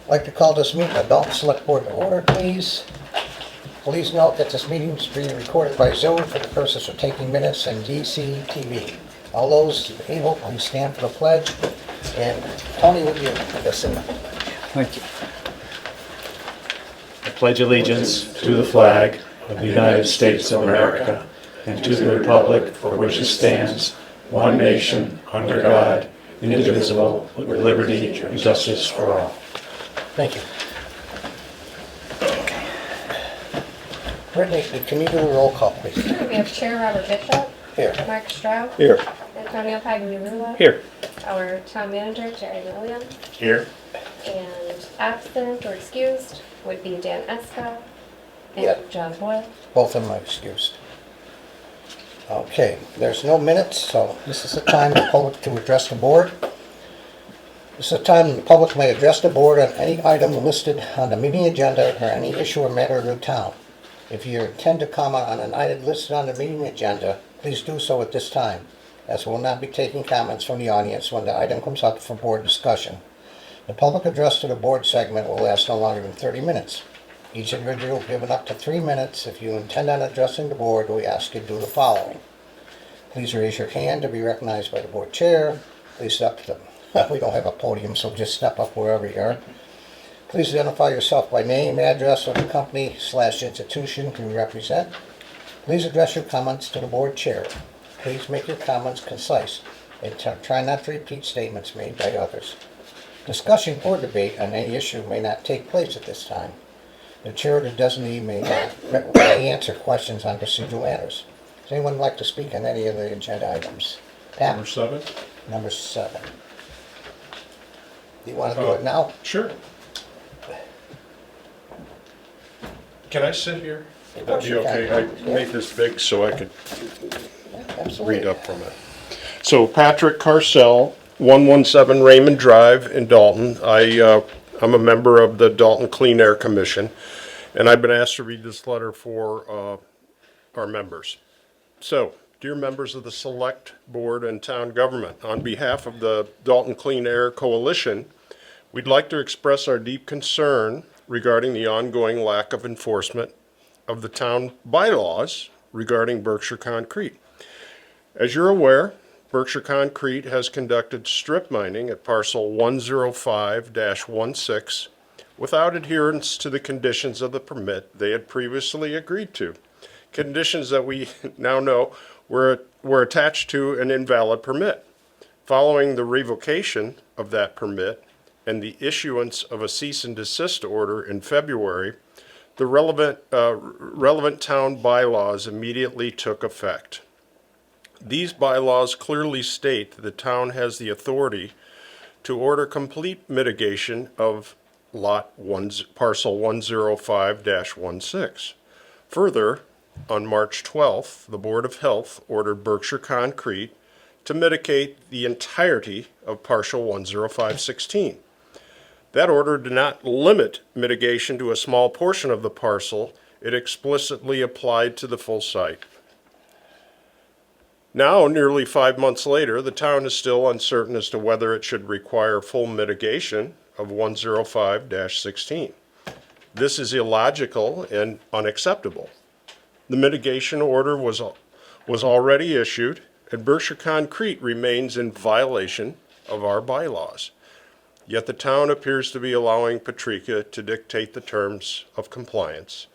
I'd like to call this meeting of Dalton Select Board to order, please. Please note that this meeting is being recorded by Zoom for the purpose of taking minutes and DCTV. All those able, please stand for the pledge. And Tony, would you lead us in the pledge? Thank you. I pledge allegiance to the flag of the United States of America and to the republic for which it stands, one nation, under God, indivisible, with liberty and justice for all. Thank you. Brittany, can you do a roll call, please? Sure, we have Chair Robert Bishop. Here. Mark Stroud. Here. Antonio Pagliarula. Here. Our Town Manager, Jerry William. Here. And absent or excused would be Dan Esco and Yep. John Boyle. Both of them are excused. Okay, there's no minutes, so this is the time for the public to address the board. This is the time the public may address the board on any item listed on the meeting agenda or any issue or matter of the town. If you intend to comment on an item listed on the meeting agenda, please do so at this time, as we will not be taking comments from the audience when the item comes up for board discussion. The public address to the board segment will last no longer than 30 minutes. Each individual will be given up to 3 minutes. If you intend on addressing the board, we ask you to do the following. Please raise your hand to be recognized by the board chair. Please step to the, we don't have a podium, so just step up wherever you are. Please identify yourself by name, address, or the company/institution you represent. Please address your comments to the board chair. Please make your comments concise and try not to repeat statements made by others. Discussion or debate on any issue may not take place at this time. The chair or the designee may answer questions on procedural matters. Does anyone like to speak on any of the agenda items? Pat? Number 7? Number 7. Do you want to do it now? Sure. Can I sit here? Of That'd course be you can. okay. I made this big so I could Yeah, absolutely. read up from it. So Patrick Carcel, 117 Raymond Drive in Dalton. I'm a member of the Dalton Clean Air Commission, and I've been asked to read this letter for our members. So, dear members of the Select Board and Town Government, on behalf of the Dalton Clean Air Coalition, we'd like to express our deep concern regarding the ongoing lack of enforcement of the town bylaws regarding Berkshire Concrete. As you're aware, Berkshire Concrete has conducted strip mining at parcel 105-16 without adherence to the conditions of the permit they had previously agreed to. Conditions that we now know were attached to an invalid permit. Following the revocation of that permit and the issuance of a cease and desist order in February, the relevant town bylaws immediately took effect. These bylaws clearly state that the town has the authority to order complete mitigation of parcel 105-16. Further, on March 12th, the Board of Health ordered Berkshire Concrete to mitigate the entirety of parcel 105-16. That order did not limit mitigation to a small portion of the parcel. It explicitly applied to the full site. Now, nearly 5 months later, the town is still uncertain as to whether it should require full mitigation of 105-16. This is illogical and unacceptable. The mitigation order was already issued, and Berkshire Concrete remains in violation of our bylaws. Yet the town appears to be allowing Patrica to dictate the terms of compliance.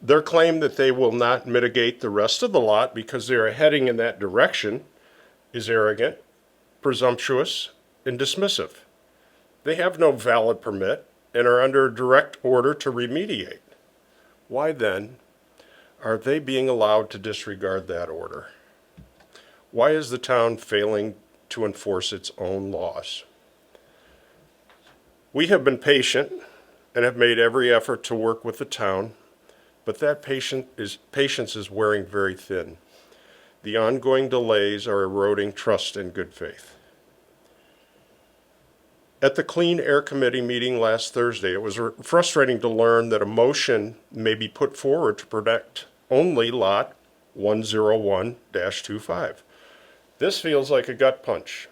Their claim that they will not mitigate the rest of the lot because they are heading in that direction is arrogant, presumptuous, and dismissive. They have no valid permit and are under a direct order to remediate. Why then are they being allowed to disregard that order? Why is the town failing to enforce its own laws? We have been patient and have made every effort to work with the town, but that patience is wearing very thin. The ongoing delays are eroding trust and good faith. At the Clean Air Committee meeting last Thursday, it was frustrating to learn that a motion may be put forward to protect only lot 101-25. This feels like a gut punch.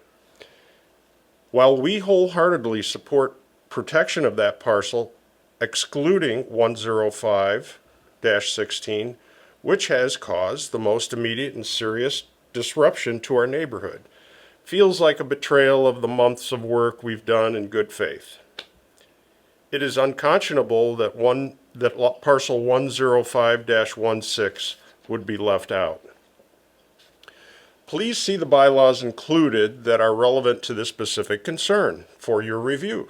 While we wholeheartedly support protection of that parcel, excluding 105-16, which has caused the most immediate and serious disruption to our neighborhood. Feels like a betrayal of the months of work we've done in good faith. It is unconscionable that parcel 105-16 would be left out. Please see the bylaws included that are relevant to this specific concern for your review.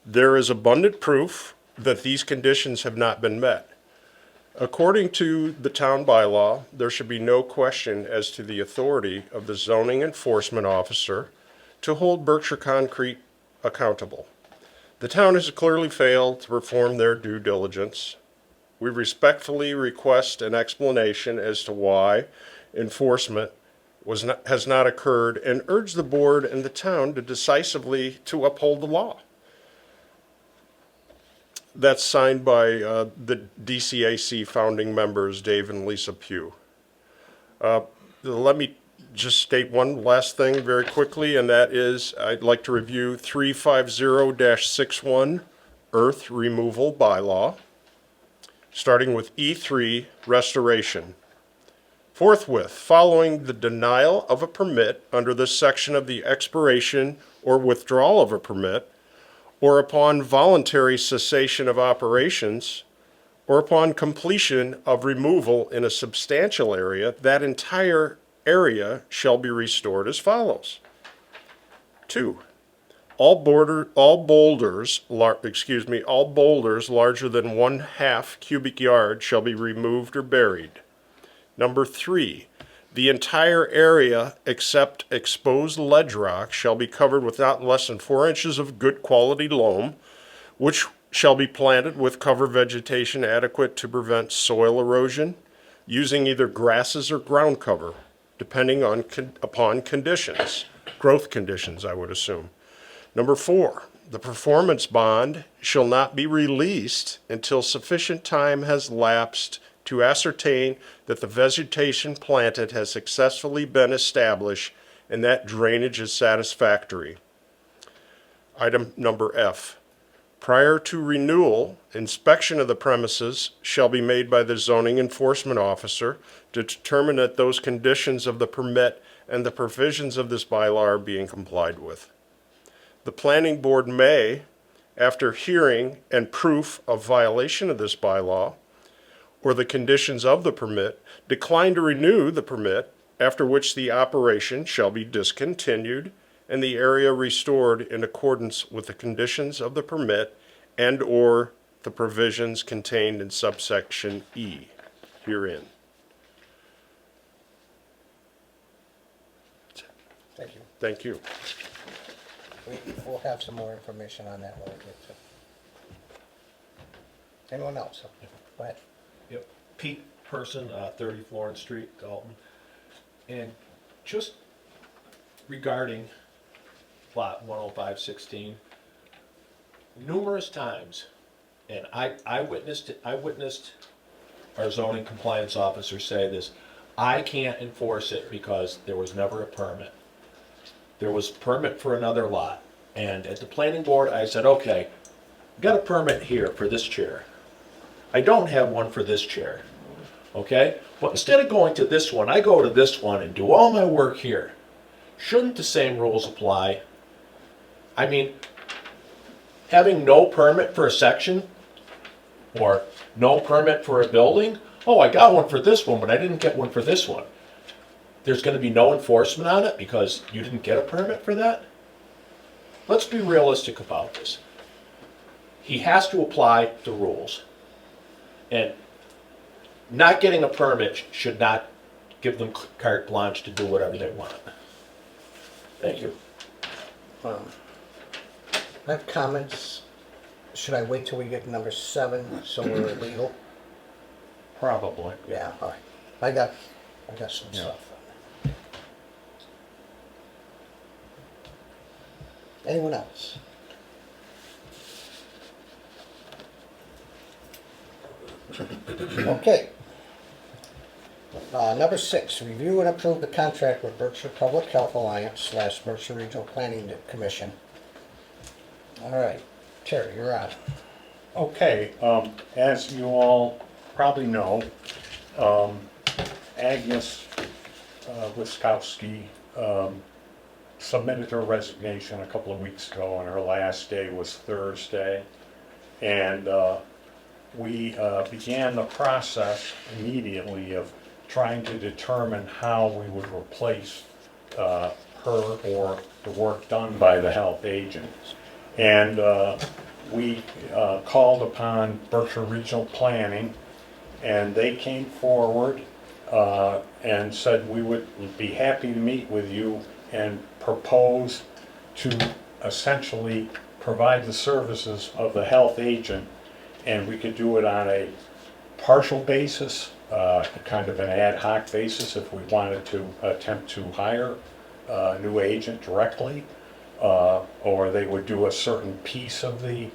There is abundant proof that these conditions have not been met. According to the town bylaw, there should be no question as to the authority of the zoning enforcement officer to hold Berkshire Concrete accountable. The town has clearly failed to perform their due diligence. We respectfully request an explanation as to why enforcement has not occurred and urge the board and the town to decisively to uphold the law. That's signed by the DCAC founding members, Dave and Lisa Pugh. Let me just state one last thing very quickly, and that is I'd like to review 350-61 Earth Removal Bylaw, starting with E3, Restoration. Forthwith, following the denial of a permit under this section of the expiration or withdrawal of a permit, or upon voluntary cessation of operations, or upon completion of removal in a substantial area, that entire area shall be restored as follows. 2. All boulders larger than 1/2 cubic yard shall be removed or buried. Number 3. The entire area except exposed ledge rock shall be covered with not less than 4 inches of good quality loam, which shall be planted with cover vegetation adequate to prevent soil erosion, using either grasses or ground cover, depending upon conditions, growth conditions, I would assume. Number 4, the performance bond shall not be released until sufficient time has lapsed to ascertain that the vegetation planted has successfully been established and that drainage is satisfactory. Item number F. Prior to renewal, inspection of the premises shall be made by the zoning enforcement officer to determine that those conditions of the permit and the provisions of this bylaw are being complied with. The planning board may, after hearing and proof of violation of this bylaw, or the conditions of the permit, decline to renew the permit, after which the operation shall be discontinued and the area restored in accordance with the conditions of the permit and or the provisions contained in subsection E herein. Thank you. Thank you. We'll have some more information on that when we get to. Anyone else? Go ahead. Yep, Pete Person, 30 Florence Street, Dalton. And just regarding plot 10516, numerous times, and I witnessed our zoning compliance officer say this, I can't enforce it because there was never a permit. There was a permit for another lot. And at the planning board, I said, okay, got a permit here for this chair. I don't have one for this chair, okay? But instead of going to this one, I go to this one and do all my work here. Shouldn't the same rules apply? I mean, having no permit for a section or no permit for a building, oh, I got one for this one, but I didn't get one for this one. There's going to be no enforcement on it because you didn't get a permit for that? Let's be realistic about this. He has to apply the rules. And not getting a permit should not give them carte blanche to do whatever they want. Thank you. I have comments. Should I wait till we get to number 7 so we're legal? Probably. Yeah, all right. I got some stuff on that. Anyone else? Okay. Number 6, review and approve the contract with Berkshire Public Health Alliance / Berkshire Regional Planning Commission. All right. Terry, you're on. Okay, as you all probably know, Agnes Wiskowski submitted her resignation a couple of weeks ago, and her last day was Thursday. And we began the process immediately of trying to determine how we would replace her or the work done by the health agent. And we called upon Berkshire Regional Planning, and they came forward and said we would be happy to meet with you and propose to essentially provide the services of the health agent, and we could do it on a partial basis, kind of an ad hoc basis if we wanted to attempt to hire a new agent directly, or they would do a certain piece of the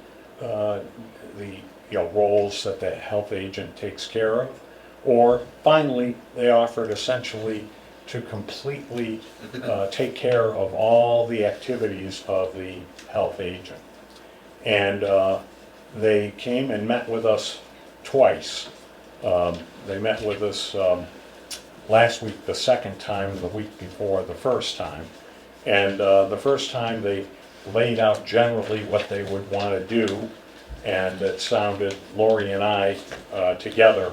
roles that the health agent takes care of, or finally they offered essentially to completely take care of all the activities of the health agent. And they came and met with us twice. They met with us last week the second time, the week before the first time. And the first time they laid out generally what they would want to do, and it sounded, Lori and I together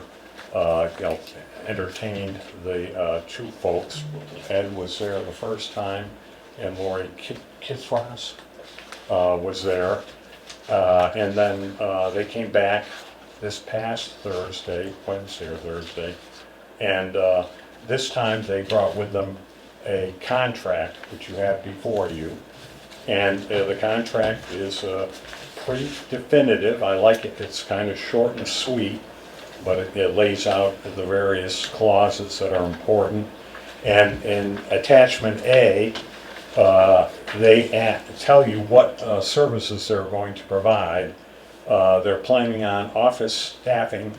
entertained the two folks. Ed was there the first time, and Lori Kisras was there. And then they came back this past Thursday, Wednesday or Thursday, and this time they brought with them a contract, which you have before you. And the contract is pretty definitive. I like it. It's kind of short and sweet, but it lays out the various clauses that are important. And in attachment A, they tell you what services they're going to provide. They're planning on office staffing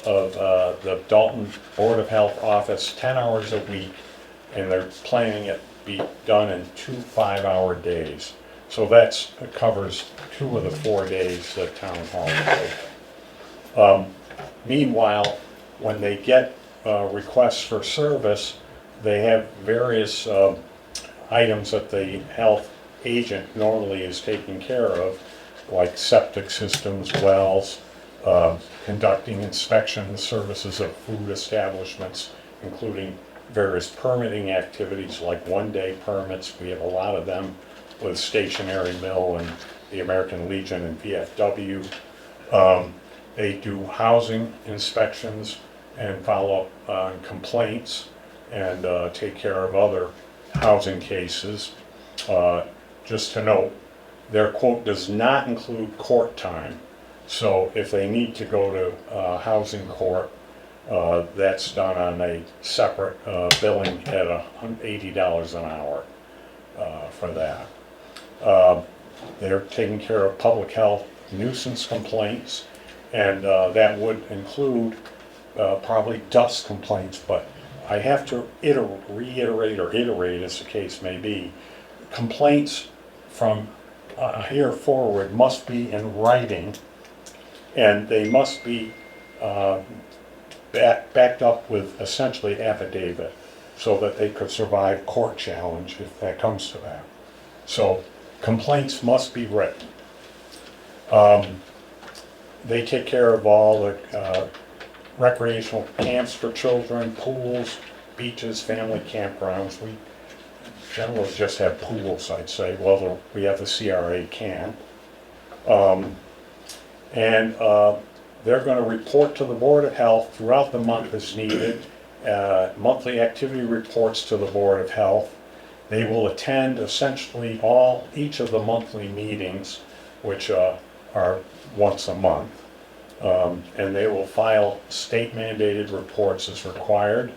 of the Dalton Board of Health office 10 hours a week, and they're planning it be done in 2 5-hour days. So that covers 2 of the 4 days that town hall is open. Meanwhile, when they get requests for service, they have various items that the health agent normally is taking care of, like septic systems, wells, conducting inspection services of food establishments, including various permitting activities like one-day permits. We have a lot of them with Stationary Mill and the American Legion and VFW. They do housing inspections and follow up on complaints and take care of other housing cases. Just to note, their quote does not include court time. So if they need to go to housing court, that's done on a separate billing at $80 an hour for that. They're taking care of public health nuisance complaints, and that would include probably dust complaints, but I have to reiterate or iterate, as the case may be, complaints from here forward must be in writing, and they must be backed up with essentially affidavit, so that they could survive court challenge if that comes to that. So complaints must be written. They take care of all the recreational camps for children, pools, beaches, family campgrounds. We generally just have pools, I'd say. Well, we have the CRA camp. And they're going to report to the Board of Health throughout the month as needed, monthly activity reports to the Board of Health. They will attend essentially each of the monthly meetings, which are once a month. And they will file state mandated reports as required.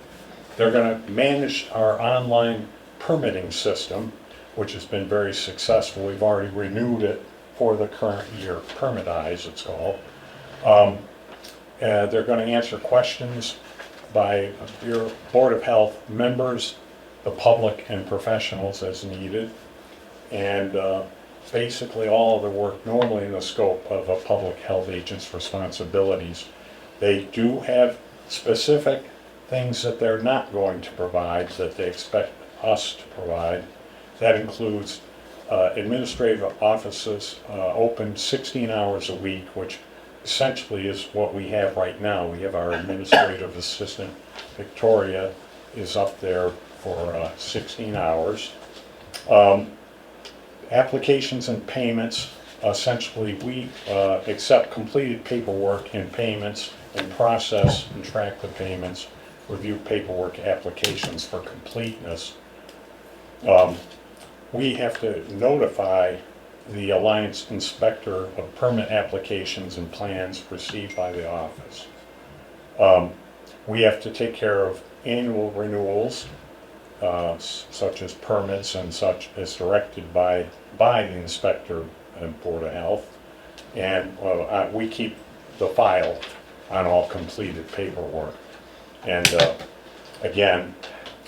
They're going to manage our online permitting system, which has been very successful. We've already renewed it for the current year, Permitize it's called. They're going to answer questions by your Board of Health members, the public and professionals as needed. And basically all of the work normally in the scope of a public health agent's responsibilities. They do have specific things that they're not going to provide that they expect us to provide. That includes administrative offices open 16 hours a week, which essentially is what we have right now. We have our administrative assistant, Victoria, is up there for 16 hours. Applications and payments, essentially we accept completed paperwork and payments and process and track the payments, review paperwork applications for completeness. We have to notify the Alliance Inspector of permit applications and plans received by the office. We have to take care of annual renewals, such as permits and such as directed by the Inspector and Board of Health. And we keep the file on all completed paperwork. And again,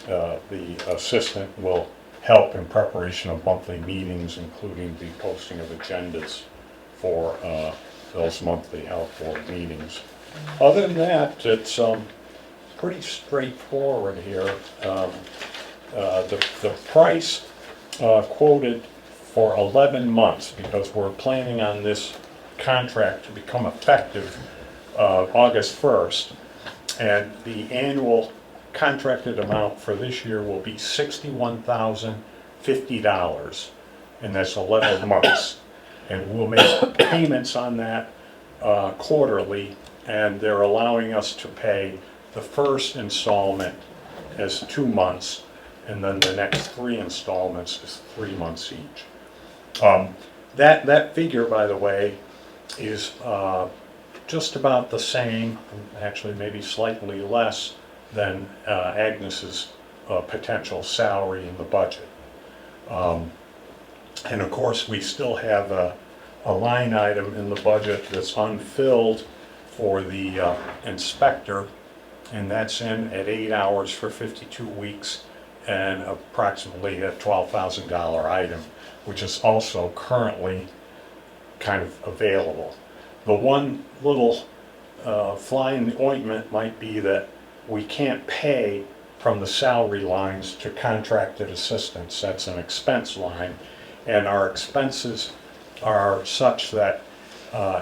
the assistant will help in preparation of monthly meetings, including the posting of agendas for those monthly health board meetings. Other than that, it's pretty straightforward here. The price quoted for 11 months, because we're planning on this contract to become effective August 1st, and the annual contracted amount for this year will be $61,050, and that's 11 months. And we'll make payments on that quarterly, and they're allowing us to pay the first installment as 2 months, and then the next 3 installments is 3 months each. That figure, by the way, is just about the same, actually maybe slightly less than Agnes's potential salary in the budget. And of course, we still have a line item in the budget that's unfilled for the inspector, and that's in at 8 hours for 52 weeks and approximately a $12,000 item, which is also currently kind of available. The one little fly in the ointment might be that we can't pay from the salary lines to contracted assistants. That's an expense line, and our expenses are such that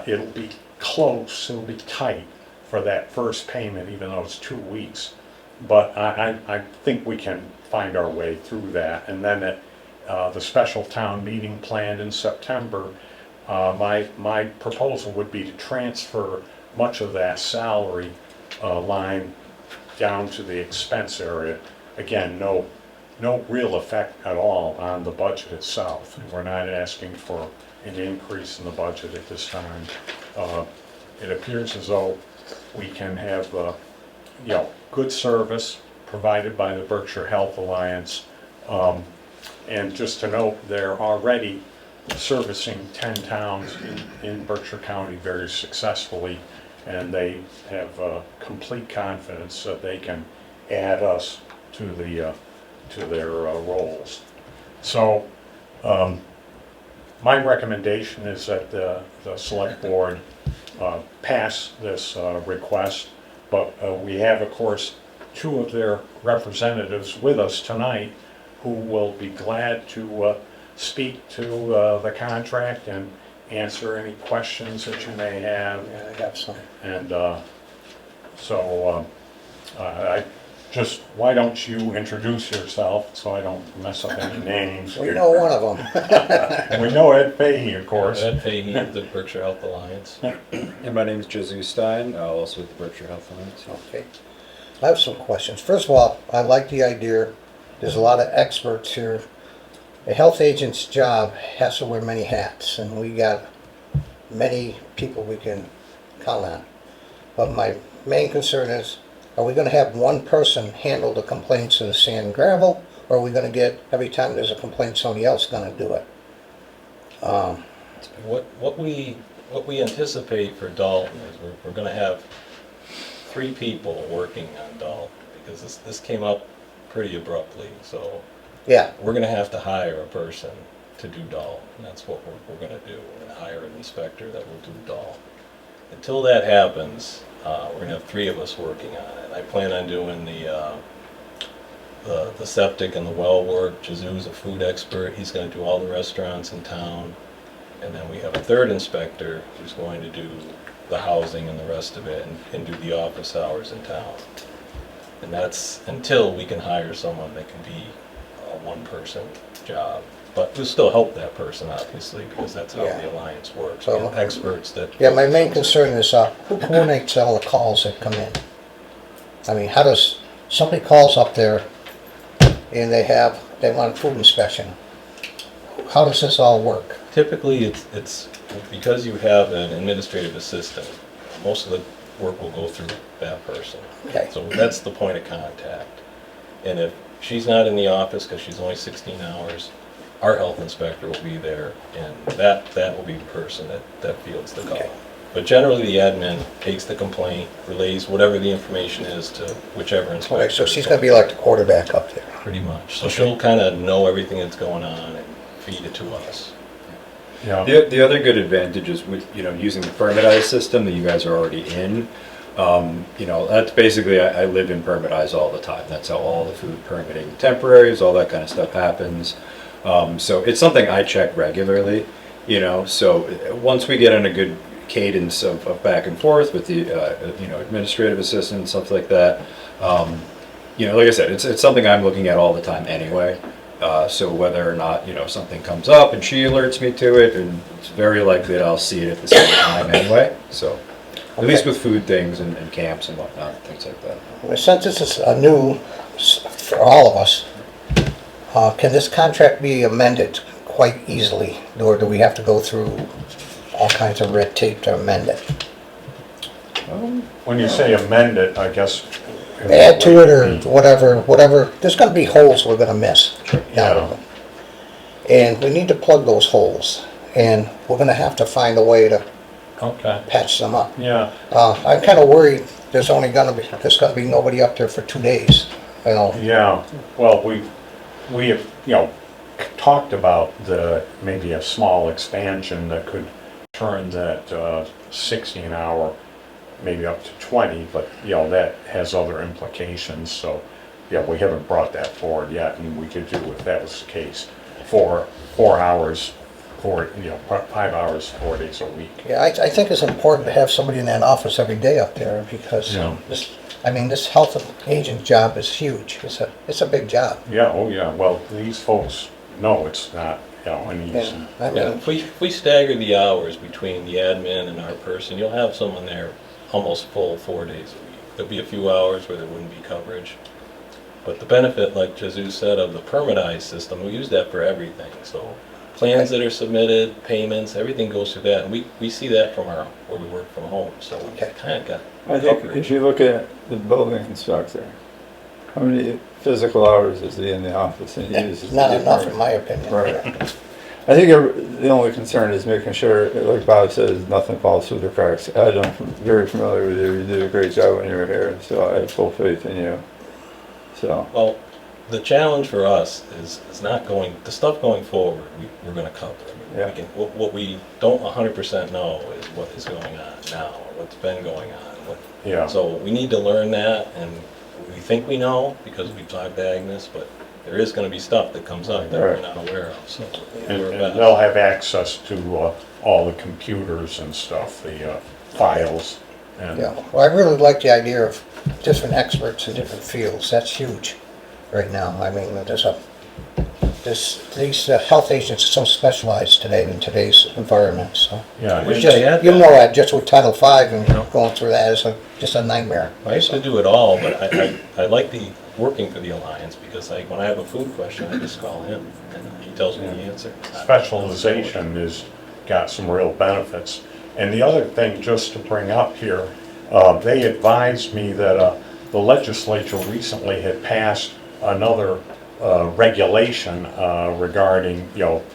it'll be close, it'll be tight for that first payment, even though it's 2 weeks. But I think we can find our way through that. And then at the special town meeting planned in September, my proposal would be to transfer much of that salary line down to the expense area. Again, no real effect at all on the budget itself. We're not asking for an increase in the budget at this time. It appears as though we can have good service provided by the Berkshire Health Alliance. And just to note, they're already servicing 10 towns in Berkshire County very successfully, and they have complete confidence that they can add us to their roles. So my recommendation is that the select board pass this request, but we have, of course, 2 of their representatives with us tonight who will be glad to speak to the contract and answer any questions that you may have. Yeah, I got some. And why don't you introduce yourself so I don't mess up any names? We know one of them. And we know Ed Fahey, of course. Ed Fahey of the Berkshire Health Alliance. And my name is Jesus Stein, also with the Berkshire Health Alliance. Okay. I have some questions. First of all, I like the idea. There's a lot of experts here. A health agent's job has to wear many hats, and we got many people we can count on. But my main concern is, are we going to have one person handle the complaints of the sand and gravel, or are we going to get, every time there's a complaint, somebody else going to do it? What we anticipate for Dalton is we're going to have 3 people working on Dalton, because this came up pretty abruptly. So Yeah, we're going to have to hire a person to do Dalton. And that's what we're gonna do. We're gonna hire an inspector that will do Dalton. Until that happens, we're gonna have 3 of us working on it. I plan on doing the septic and the well work. Jazoo's a food expert. He's gonna do all the restaurants in town. And then we have a 3rd inspector who's going to do the housing and the rest of it and do the office hours in town. And that's until we can hire someone that can be a 1-person job. But we'll still help that person, obviously, because that's how Yeah. the alliance works. So- We have experts that. Yeah, my main concern is, who coordinates all the calls that come in? I mean, how does, somebody calls up there and they want food inspection. How does this all work? Typically, it's because you have an administrative assistant, most of the work will go through that person. Okay. So that's the point of contact. And if she's not in the office, because she's only 16 hours, our health inspector will be there, and that will be the person that fields the call. Okay. But generally, the admin takes the complaint, relays whatever the information is to whichever inspector. Okay, so she's gonna be like the quarterback up there. Pretty much. So she'll kind of know everything that's going on and feed it to us. Yeah. The other good advantage is with, using the permitized system that you guys are already in. That's basically, I live in permitized all the time. That's how all the food permitting, temporaries, all that kind of stuff happens. So it's something I check regularly, so once we get in a good cadence of back and forth with the, administrative assistant, stuff like that, like I said, it's something I'm looking at all the time anyway. So whether or not, something comes up and she alerts me to it, and it's very likely that I'll see it at the same time anyway. So at least with food things and camps and whatnot, things like that. Well, since this is a new, for all of us, can this contract be amended quite easily? Or do we have to go through all kinds of red tape to amend it? When you say amend it, I guess. Add to it or whatever. There's gonna be holes we're gonna miss. Yeah. And we need to plug those holes. And we're gonna have to find a way to Okay. patch them up. Yeah. I'm kinda worried there's gonna be nobody up there for 2 days, Yeah. Well, we have, talked about maybe a small expansion that could turn that 16-hour maybe up to 20, but, that has other implications, so, yeah, we haven't brought that forward yet, and we could do, if that was the case, 4 hours, 5 hours, 4 days a week. Yeah, I think it's important to have somebody in that office every day up there because Yeah. this health agent job is huge. It's a big job. Yeah, oh yeah, well, these folks know it's not, an easy. And I Yeah, mean, if we stagger the hours between the admin and our person, you'll have someone there almost full 4 days a week. There'll be a few hours where there wouldn't be coverage. But the benefit, like Jazoo said, of the permitized system, we use that for everything. So plans that are submitted, payments, everything goes through that. And we see that from where we work from home. So we Okay. kind of got I think coverage. if you look at the building inspector, how many physical hours is he in the office and he uses? not the enough department? in my opinion. Right. I think the only concern is making sure, like Bob says, nothing falls through the cracks. Ed, I'm very familiar with you. You did a great job when you were here, so I have full faith in you. So, Well, the challenge for us is not the stuff going forward, we're going to cover. I mean, Yeah. what we don't 100% know is what is going on now, or what's been going on. Yeah. So we need to learn that, and we think we know because we've diagnosed this, but there is going to be stuff that comes up that we're Right. not aware of. So And we're and best. they'll have access to all the computers and stuff, the files. And Yeah, well, I really like the idea of different experts in different fields. That's huge right now. I mean, these health agents are so specialized today in today's environment, so. Yeah, Wish and- I had You that. know that just with Title V and going through that is just a nightmare. I used to do it all, but I like the working for the Alliance because when I have a food question, I just call him and he tells me the answer. specialization has got some real benefits. And the other thing, just to bring up here, they advised me that the legislature recently had passed another regulation regarding,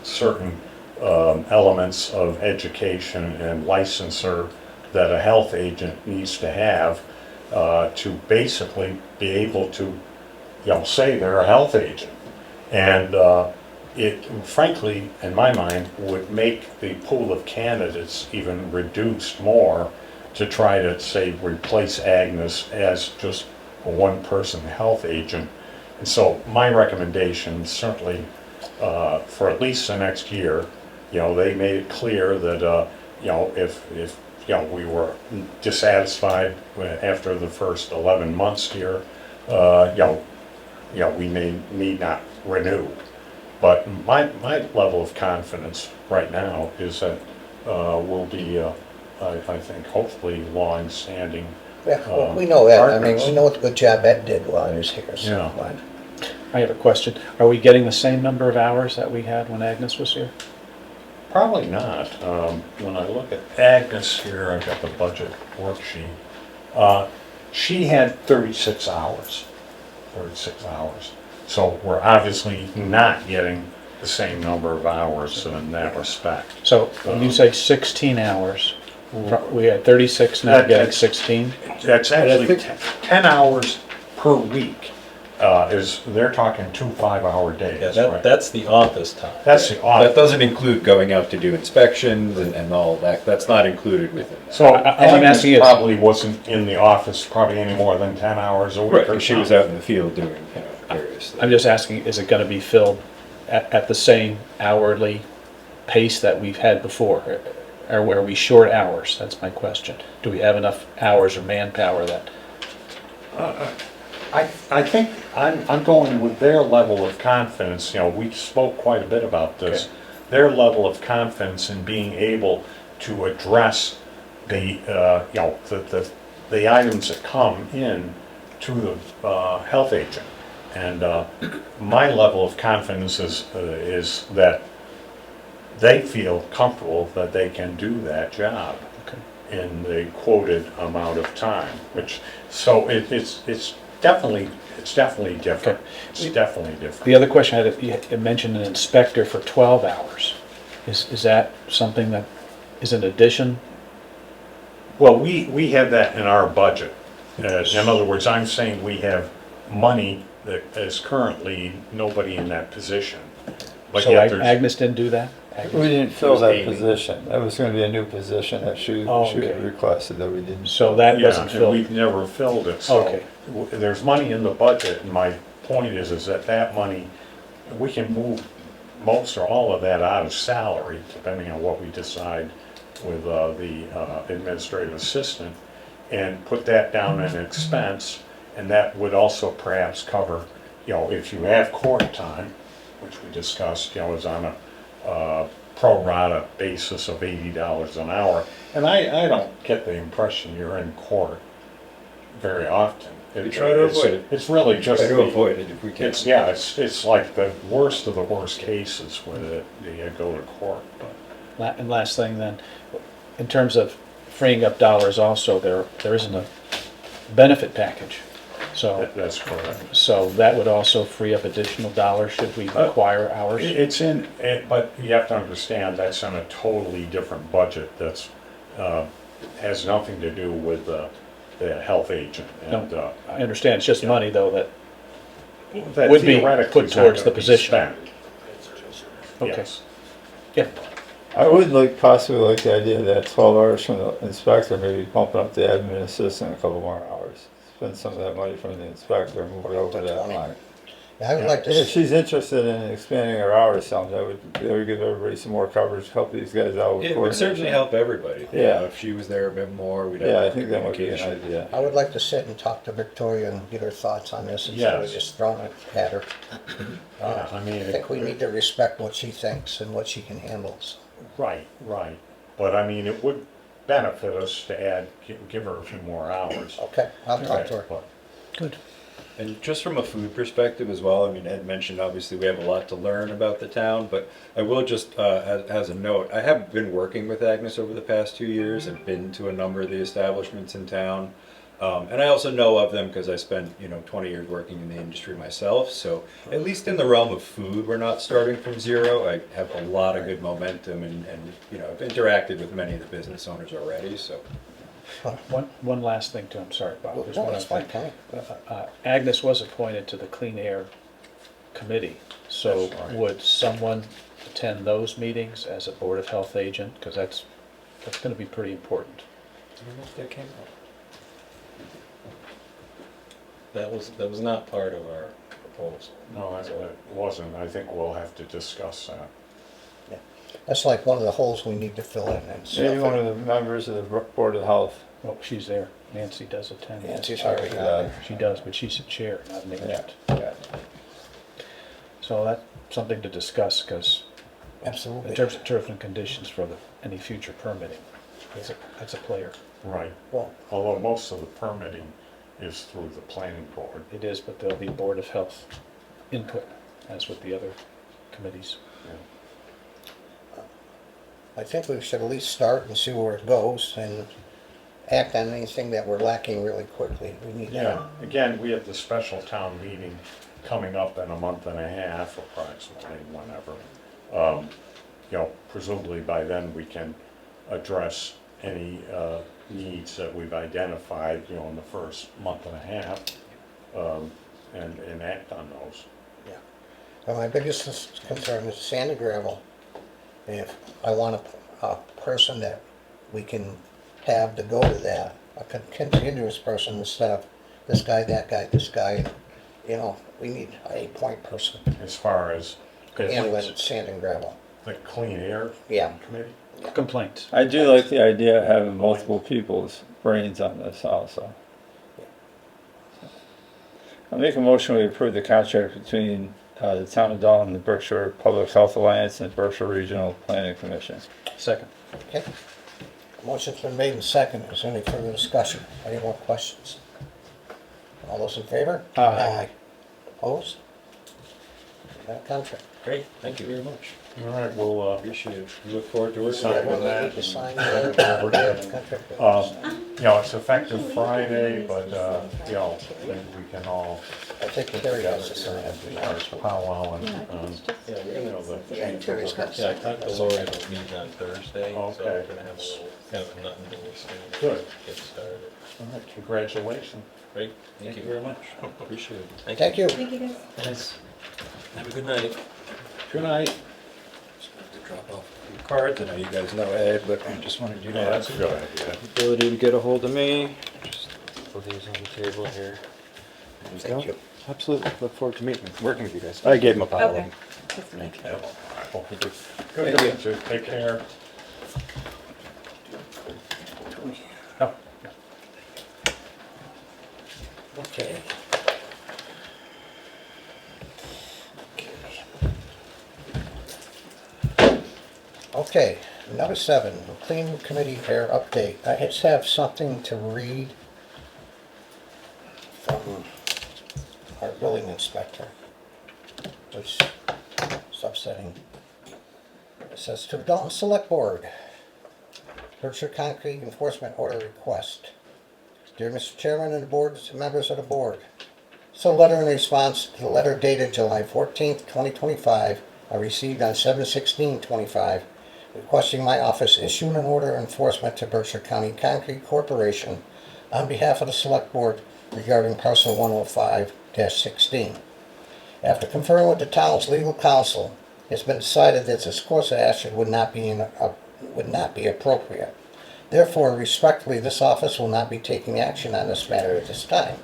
certain elements of education and licensure that a health agent needs to have to basically be able to, say they're a health agent. And it frankly, in my mind, would make the pool of candidates even reduced more to try to, say, replace Agnes as just a one-person health agent. And so my recommendation, certainly for at least the next year, they made it clear that, if we were dissatisfied after the first 11 months here, we need not renew. But my level of confidence right now is that we'll be, I think, hopefully long-standing. Yeah, well, we know Ed. I mean, partners. we know what the good job Ed did while he was here. So Yeah. fine. I have a question. Are we getting the same number of hours that we had when Agnes was here? Probably not. When I look at Agnes here, I've got the budget worksheet. She had 36 hours. 36 hours. So we're obviously not getting the same number of hours in that respect. So when you say 16 hours, we had 36, now That- getting that's- 16? That's actually 10 hours per week. They're talking 2 5-hour days, Yeah, right? that's the office time. That's the That odd. doesn't include going out to do inspections and all that. That's not included within that. So all I'm Agnes asking is- probably wasn't in the office probably any more than 10 hours a week. Right, or she was something. out in the field doing, various things. I'm just asking, is it going to be filled at the same hourly pace that we've had before? Or are we short hours? That's my question. Do we have enough hours or manpower that, I think I'm going with their level of confidence. We spoke quite a bit about this. Okay. Their level of confidence in being able to address the the items that come in to the health agent. And my level of confidence is that they feel comfortable that they can do that job in the quoted amount of time. It's definitely different. Okay. It's definitely different. the other question I had, you mentioned an inspector for 12 hours. Is that something that is an addition? Well, we have that in our budget. In other words, I'm saying we have money that is currently nobody in that position. But So yet there's, Agnes didn't do that? We Agnes? didn't fill that Amy. position. That was gonna be a new position that she Oh, had okay. requested that we didn't. So that yeah, wasn't and filled? we've never filled it. So Okay. there's money in the budget, and my point is that money, we can move most or all of that out of salary, depending on what we decide with the administrative assistant, and put that down in expense, and that would also perhaps cover, if you have court time, which we discussed, is on a pro rata basis of $80 an hour. And I don't get the impression you're in court very often. We try to avoid it. It's really just. Try to the- avoid it if we can. it's like the worst of the worst cases where you go to court. But And last thing then, in terms of freeing up dollars also, there isn't a benefit package. So that's correct. So that would also free up additional dollars should we require hours? It's in, but you have to understand that's in a totally different budget that's, has nothing to do with the health agent. And, No, I understand, it's just money though that, that would be theoretically put is not towards gonna the be position. spent. okay, Yes. yeah. I would possibly like the idea that 12 hours from the inspector, maybe bumping up the admin assistant a couple more hours. Spend some of that money from the inspector and move it over to that line. Yeah, I would like to, If she's interested in expanding her hours some, that would give everybody some more coverage, help these guys out with It would coordination. certainly help everybody. Yeah. If she was there a bit more, we'd have. Yeah, I more think that might be an communication. idea. I would like to sit and talk to Victoria and get her thoughts on this instead of Yes. just throwing it at her. Yeah, I mean, I think we need to respect what she thinks and what she can handle. So. Right. But I mean, it would benefit us to give her a few more hours. Okay, I'll talk to her. But- Good. And just from a food perspective as well, I mean, Ed mentioned obviously we have a lot to learn about the town, but I will just, as a note, I have been working with Agnes over the past 2 years and been to a number of the establishments in town. And I also know of them because I spent, 20 years working in the industry myself. So at least in the realm of food, we're not starting from zero. I have a lot of good momentum and I've interacted with many of the business owners already, so. One last thing too, I'm sorry, Bob. There's No, one that's other fine, thing. Tony. Agnes was appointed to the Clean Air committee. So That's right. would someone attend those meetings as a Board of Health agent? Because that's gonna be pretty important. I don't know if that came up. That was not part of our proposal. No, it wasn't. I think we'll have to discuss that. That's like one of the holes we need to fill in and Maybe one stuff. of the members of the Board of Health. Oh, she's there. Nancy does attend. Nancy's already got it. She does, but she's the chair, not an agent. Yeah. So that's something to discuss, because in Absolutely. terms of terms and conditions for any future permitting, that's a player. Right. Well, Although most of the permitting is through the planning board. It is, but there'll be Board of Health input, as with the other committees. I think we should at least start and see where it goes and act on anything that we're lacking really quickly. We need Yeah, to. again, we have the special town meeting coming up in a month and a half approximately, whenever. You know, presumably by then we can address any needs that we've identified, you know, in the first month and a half, and act on those. Yeah. Well, my biggest concern is sand and gravel. If I want a person that we can have to go to that, a continuous person instead of this guy, that guy, this guy, you know, we need a point person As far as handling sand and gravel. the clean air Yeah. committee. Complaints. I do like the idea of having multiple people's brains on this also. I'll make a motion to approve the contract between the town of Dalton and the Berkshire Public Health Alliance and Berkshire Regional Planning Commission. Second. Okay. Motion's been made and seconded. Is there any further discussion? Any more questions? All those in favor? Aye. Opposed? That contract. Great, thank you very much. All right, we'll, Appreciate it. We look forward to working Sign with on you. that. Need to sign the contract. you know, it's effective Friday, but, you know, maybe we can all I think get Terry together has to here sign and it. powwow and, Yeah, we're you know, gonna, the. Yeah, Terry's got to yeah, I sign talked to it. Lori about meeting on Thursday, so Okay. we're gonna have a little, kind of a nut and bolts thing. to Good. Get started. All right, congratulations. Great, thank you very much. Appreciate it. Thank you. Thank you guys. Thanks. Have a good night. Good night. To drop off a few cards. I know you guys know Ed, but I just wanted you to Yeah, have that's a good idea. the ability to get a hold of me. Just put these on the table here. There Thank you. Absolutely. Look forward to working with you guys. I gave him a pile of Okay. them. Thank you. Thank you. Good to meet you. Take care. Oh, Okay. Okay, number 7, the clean committee air update. I just have something to read from our building inspector, which is upsetting. It says, to Dalton Selectboard, Berkshire Concrete Enforcement Order Request. Dear Mr. Chairman and the board, members of the board, so letter in response to the letter dated July 14th, 2025, I received on 7/16/25, requesting my office issue an order of enforcement to Berkshire County Concrete Corporation on behalf of the Select Board regarding parcel 105-16. After conferring with the town's legal counsel, it's been decided that this course of action would not be appropriate. Therefore, respectfully, this office will not be taking action on this matter at this time.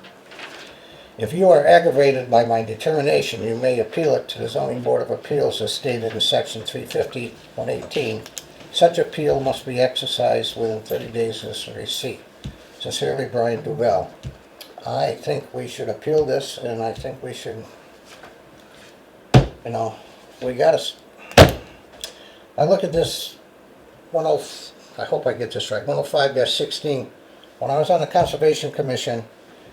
If you are aggravated by my determination, you may appeal it to the Zoning Board of Appeals as stated in section 350-118. Such appeal must be exercised within 30 days of this receipt. Sincerely, Brian Duval. I think we should appeal this, and I think we should, you know, we gotta, I look at this I hope I get this right, 105-16. When I was on the Conservation Commission,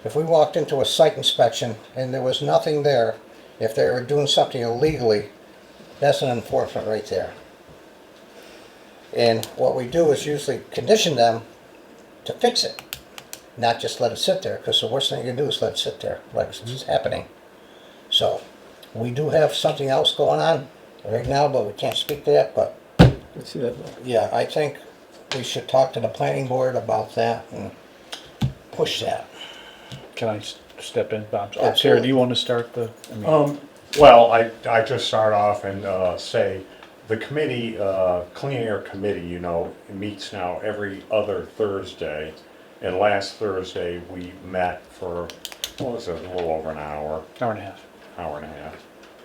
if we walked into a site inspection and there was nothing there, if they were doing something illegally, that's an enforcement right there. And what we do is usually condition them to fix it, not just let it sit there, because the worst thing you can do is let it sit there, like it's happening. So, we do have something else going on right now, but we can't speak to that, but Let's see that. yeah, I think we should talk to the planning board about that and push that. can I step in, Bob? Absolutely. Sarah, do you want to start the? Well, I just start off and say, the committee, Clean Air Committee, you know, meets now every other Thursday. And last Thursday, we met for, what was it, a little over an hour. Hour and a half. Hour and a half.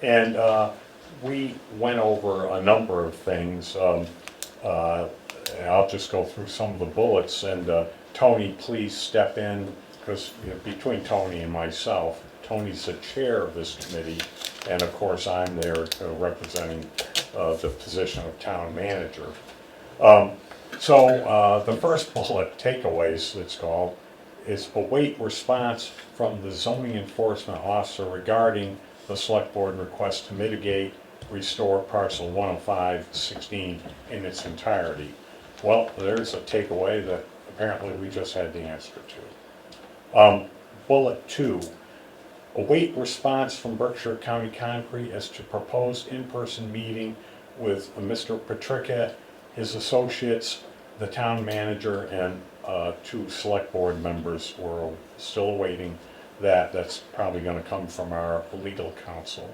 And we went over a number of things. I'll just go through some of the bullets, and Tony, please step in, because between Tony and myself, Tony's the chair of this committee, and of course I'm there representing the position of town manager. So the first bullet, takeaways it's called, is await response from the zoning enforcement officer regarding the select board request to mitigate, restore parcel 105-16 in its entirety. Well, there's a takeaway that apparently we just had the answer to. Bullet 2, await response from Berkshire County Concrete as to proposed in-person meeting with Mr. Patrica, his associates, the town manager, and 2 select board members. We're still awaiting that. That's probably going to come from our legal counsel.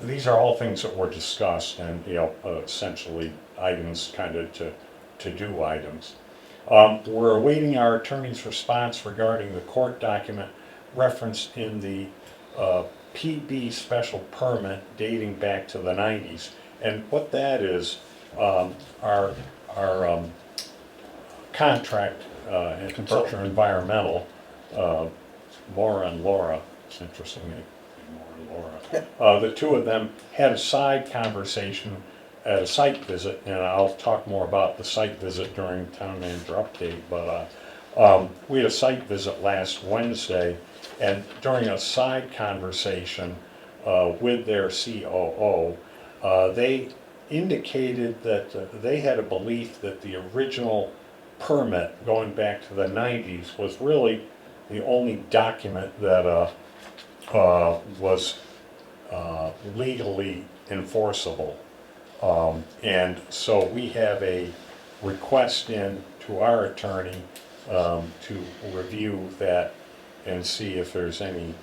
These are all things that were discussed, and essentially items kind of to-do items. We're awaiting our attorney's response regarding the court document referenced in the PB special permit dating back to the 90s. And what that is, our contract in Berkshire Environmental, Maura and Laura, it's interesting, Maura and Laura, the 2 of them had a side conversation at a site visit, and I'll talk more about the site visit during town manager update, but we had a site visit last Wednesday, and during a side conversation with their COO, they indicated that they had a belief that the original permit going back to the 90s was really the only document that was legally enforceable. And so we have a request in to our attorney to review that and see if there's any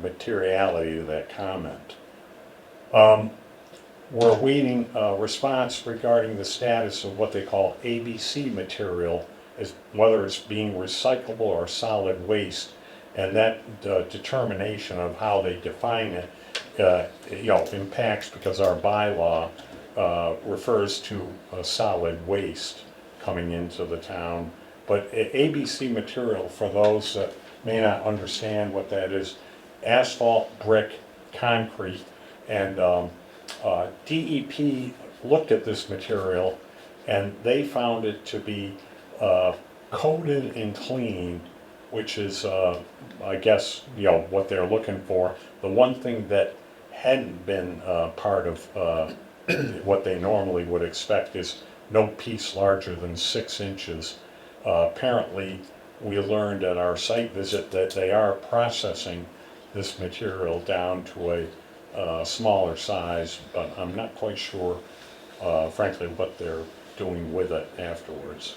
materiality to that comment. We're awaiting a response regarding the status of what they call ABC material, as whether it's being recyclable or solid waste, and that determination of how they define it impacts, because our bylaw refers to solid waste coming into the town. But ABC material, for those that may not understand what that is, asphalt, brick, concrete, and DEP looked at this material and they found it to be coated and clean, which is, I guess, what they're looking for. The one thing that hadn't been part of what they normally would expect is no piece larger than 6 inches. Apparently, we learned at our site visit that they are processing this material down to a smaller size, but I'm not quite sure, frankly, what they're doing with it afterwards.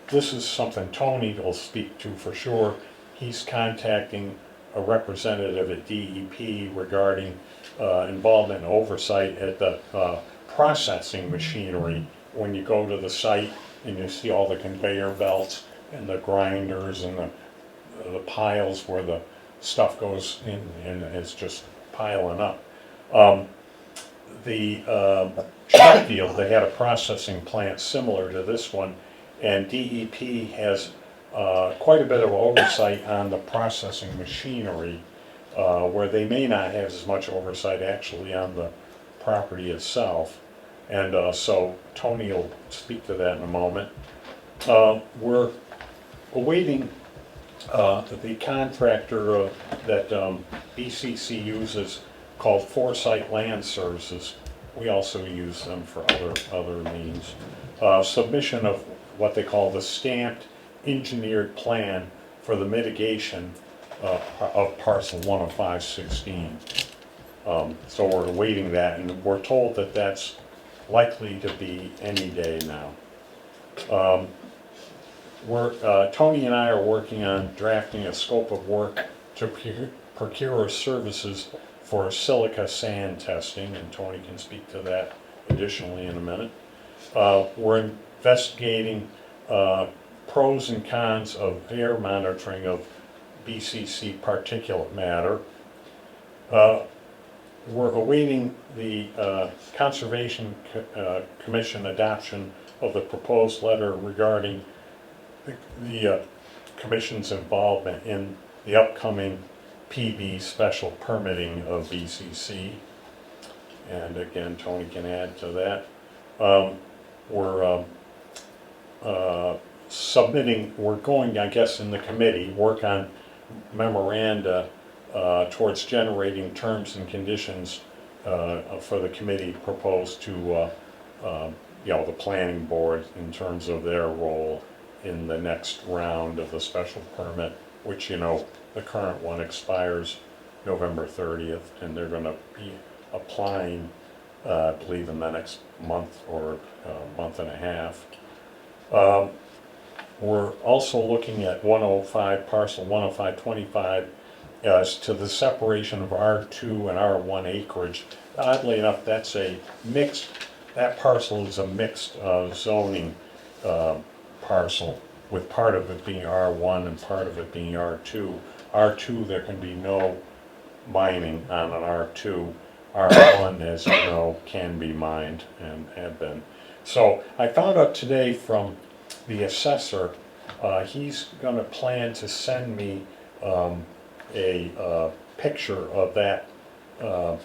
This is something Tony will speak to for sure. He's contacting a representative at DEP regarding involvement and oversight at the processing machinery. When you go to the site and you see all the conveyor belts and the grinders and the piles where the stuff goes in and it's just piling up. The Sheffield, they had a processing plant similar to this one, and DEP has quite a bit of oversight on the processing machinery, where they may not have as much oversight actually on the property itself. And so Tony will speak to that in a moment. We're awaiting the contractor that BCC uses, called Foresight Land Services. We also use them for other means. Submission of what they call the stamped engineered plan for the mitigation of parcel 105-16. So we're awaiting that, and we're told that that's likely to be any day now. Tony and I are working on drafting a scope of work to procure services for silica sand testing, and Tony can speak to that additionally in a minute. We're investigating pros and cons of air monitoring of BCC particulate matter. We're awaiting the Conservation Commission adoption of the proposed letter regarding the Commission's involvement in the upcoming PB special permitting of BCC. And again, Tony can add to that. We're we're going, I guess, in the committee, work on memoranda towards generating terms and conditions for the committee proposed to the planning board in terms of their role in the next round of the special permit, which, the current one expires November 30th, and they're going to be applying, I believe, in the next month or month and a half. We're also looking at 105, parcel 10525, as to the separation of R2 and R1 acreage. Oddly enough, that parcel is a mixed zoning parcel, with part of it being R1 and part of it being R2. R2, there can be no mining on an R2. R1, as you know, can be mined and have been. So I found out today from the assessor, he's going to plan to send me a picture of that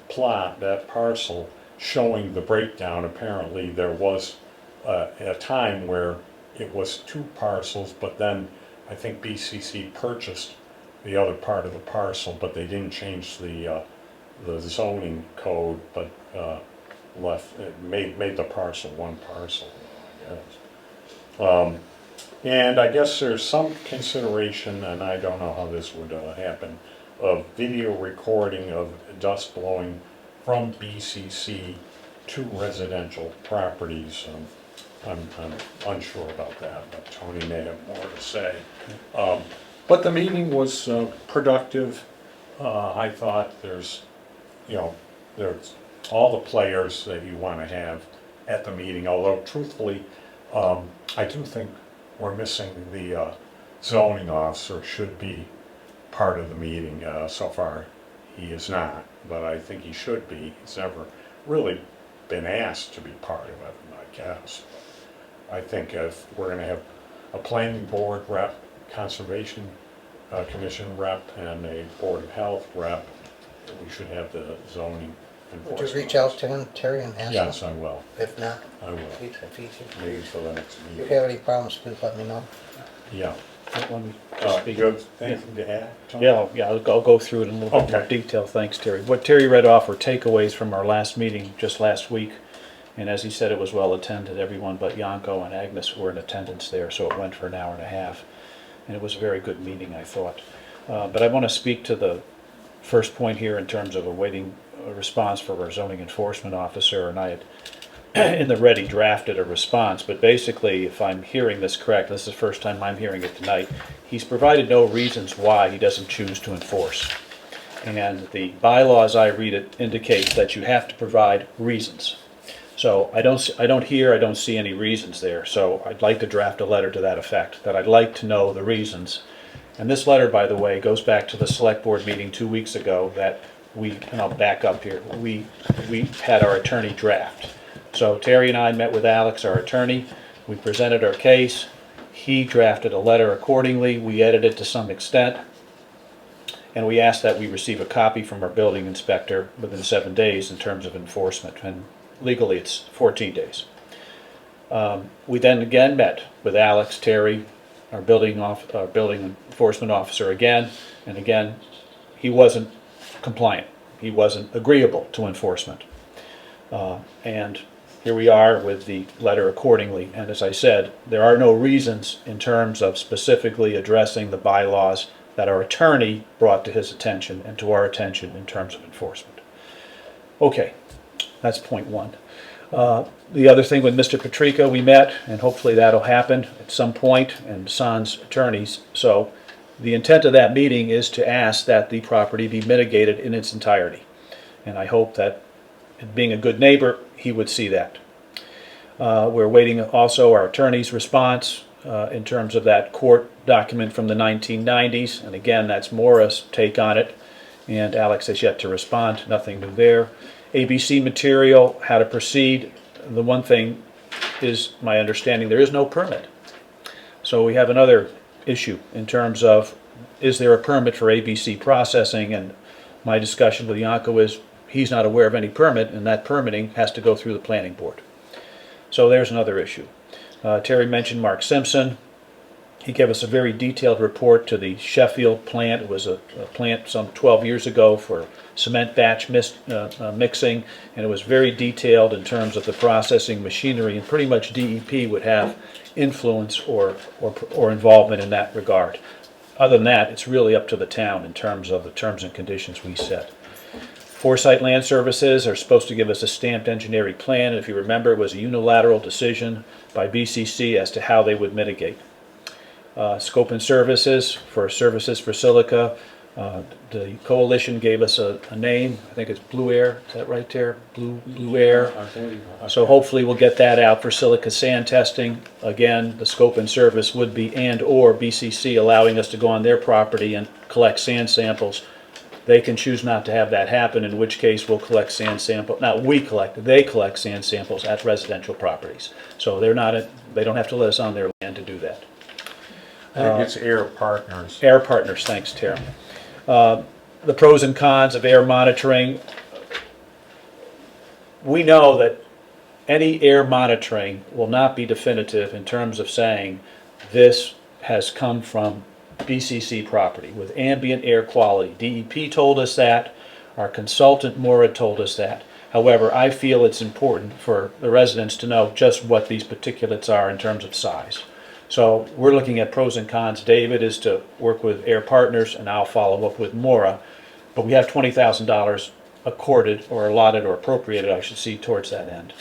plot, that parcel, showing the breakdown. Apparently there was a time where it was two parcels, but then I think BCC purchased the other part of the parcel, but they didn't change the zoning code, but made the parcel one parcel, I guess. And I guess there's some consideration, and I don't know how this would happen, of video recording of dust blowing from BCC to residential properties. I'm unsure about that, but Tony may have more to say. But the meeting was productive. I thought there's all the players that you want to have at the meeting, although truthfully, I do think we're missing the zoning officer. Should be part of the meeting. So far, he is not, but I think he should be. He's never really been asked to be part of it, I guess. I think if we're going to have a planning board rep, conservation commission rep, and a board of health rep, we should have the zoning enforcement. Would you reach out to him, Terry, and ask him? Yes, I will. If not, I will. if he's here. Maybe for the next If you meeting. have any problems, please let me know. Yeah. Let me just speak. You have anything to add, Tony? Yeah, I'll go through it in a little bit more Okay. detail. Thanks, Terry. What Terry read off were takeaways from our last meeting just last week. And as he said, it was well attended. Everyone but Yanko and Agnes were in attendance there, so it went for an hour and a half. And it was a very good meeting, I thought. But I want to speak to the first point here in terms of awaiting a response for our zoning enforcement officer. And I had, in the ready, drafted a response. But basically, if I'm hearing this correct, this is the first time I'm hearing it tonight, he's provided no reasons why he doesn't choose to enforce. And the bylaws, I read it, indicates that you have to provide reasons. So I don't see any reasons there. So I'd like to draft a letter to that effect, that I'd like to know the reasons. And this letter, by the way, goes back to the select board meeting 2 weeks ago that and I'll back up here, we had our attorney draft. So Terry and I met with Alex, our attorney. We presented our case. He drafted a letter accordingly. We edited it to some extent. And we asked that we receive a copy from our building inspector within 7 days in terms of enforcement. And legally, it's 14 days. We then again met with Alex, Terry, our building enforcement officer again, and again, he wasn't compliant. He wasn't agreeable to enforcement. And here we are with the letter accordingly. And as I said, there are no reasons in terms of specifically addressing the bylaws that our attorney brought to his attention and to our attention in terms of enforcement. Okay. That's point one. The other thing with Mr. Patrica, we met, and hopefully that'll happen at some point, and San's attorneys. So the intent of that meeting is to ask that the property be mitigated in its entirety. And I hope that, being a good neighbor, he would see that. We're waiting also our attorney's response in terms of that court document from the 1990s. And again, that's Maura's take on it. And Alex has yet to respond. Nothing new there. ABC material, how to proceed. The one thing is my understanding there is no permit. So we have another issue in terms of, is there a permit for ABC processing? And my discussion with Yanko is he's not aware of any permit, and that permitting has to go through the planning board. So there's another issue. Terry mentioned Mark Simpson. He gave us a very detailed report to the Sheffield plant. It was a plant some 12 years ago for cement batch mixing, and it was very detailed in terms of the processing machinery, and pretty much DEP would have influence or involvement in that regard. Other than that, it's really up to the town in terms of the terms and conditions we set. Foresight Land Services are supposed to give us a stamped engineering plan. If you remember, it was a unilateral decision by BCC as to how they would mitigate. Scope and services for silica. The coalition gave us a name. I think it's Blue Air. Is that right there? Blue Air. So hopefully we'll get that out for silica sand testing. Again, the scope and service would be and/or BCC allowing us to go on their property and collect sand samples. They can choose not to have that happen, in which case we'll collect sand samples. Not we collect, they collect sand samples at residential properties. So they don't have to let us on their land to do that. I think it's Air Partners. Air Partners, thanks, Tara. The pros and cons of air monitoring. We know that any air monitoring will not be definitive in terms of saying this has come from BCC property with ambient air quality. DEP told us that. Our consultant Maura told us that. However, I feel it's important for the residents to know just what these particulates are in terms of size. So we're looking at pros and cons. David is to work with Air Partners, and I'll follow up with Maura. But we have $20,000 accorded or allotted or appropriated, I should see, towards that end.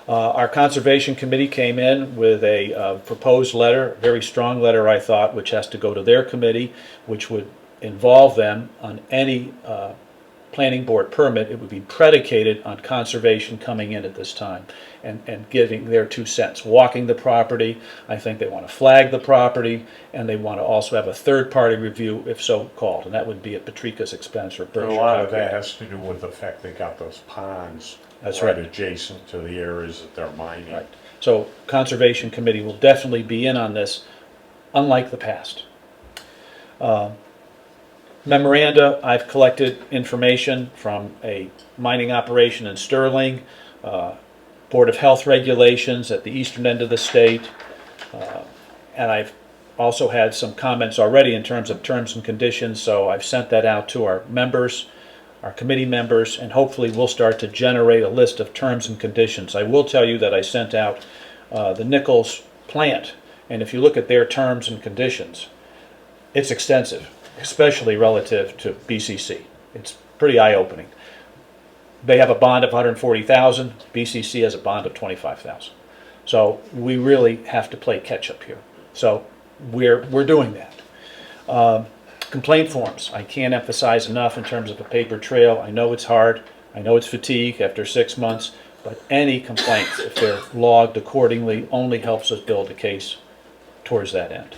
Our Conservation Committee came in with a proposed letter, a very strong letter, I thought, which has to go to their committee, which would involve them on any planning board permit. It would be predicated on conservation coming in at this time and giving their 2 cents. Walking the property, I think they want to flag the property, and they want to also have a third-party review, if so called, and that would be at Patrica's expense or Berkshire. A lot of that has to do with the fact they got those ponds right adjacent to the areas that they're mining. Right. So Conservation Committee will definitely be in on this, unlike the past. Memoranda, I've collected information from a mining operation in Sterling, Board of Health regulations at the eastern end of the state, and I've also had some comments already in terms of terms and conditions, so I've sent that out to our members, our committee members, and hopefully we'll start to generate a list of terms and conditions. I will tell you that I sent out the Nichols plant, and if you look at their terms and conditions, it's extensive, especially relative to BCC. It's pretty eye-opening. They have a bond of $140,000. BCC has a bond of $25,000. So we really have to play catch-up here. So we're doing that. Complaint forms, I can't emphasize enough in terms of a paper trail. I know it's hard. I know it's fatigue after 6 months, but any complaints, if they're logged accordingly, only helps us build a case towards that end.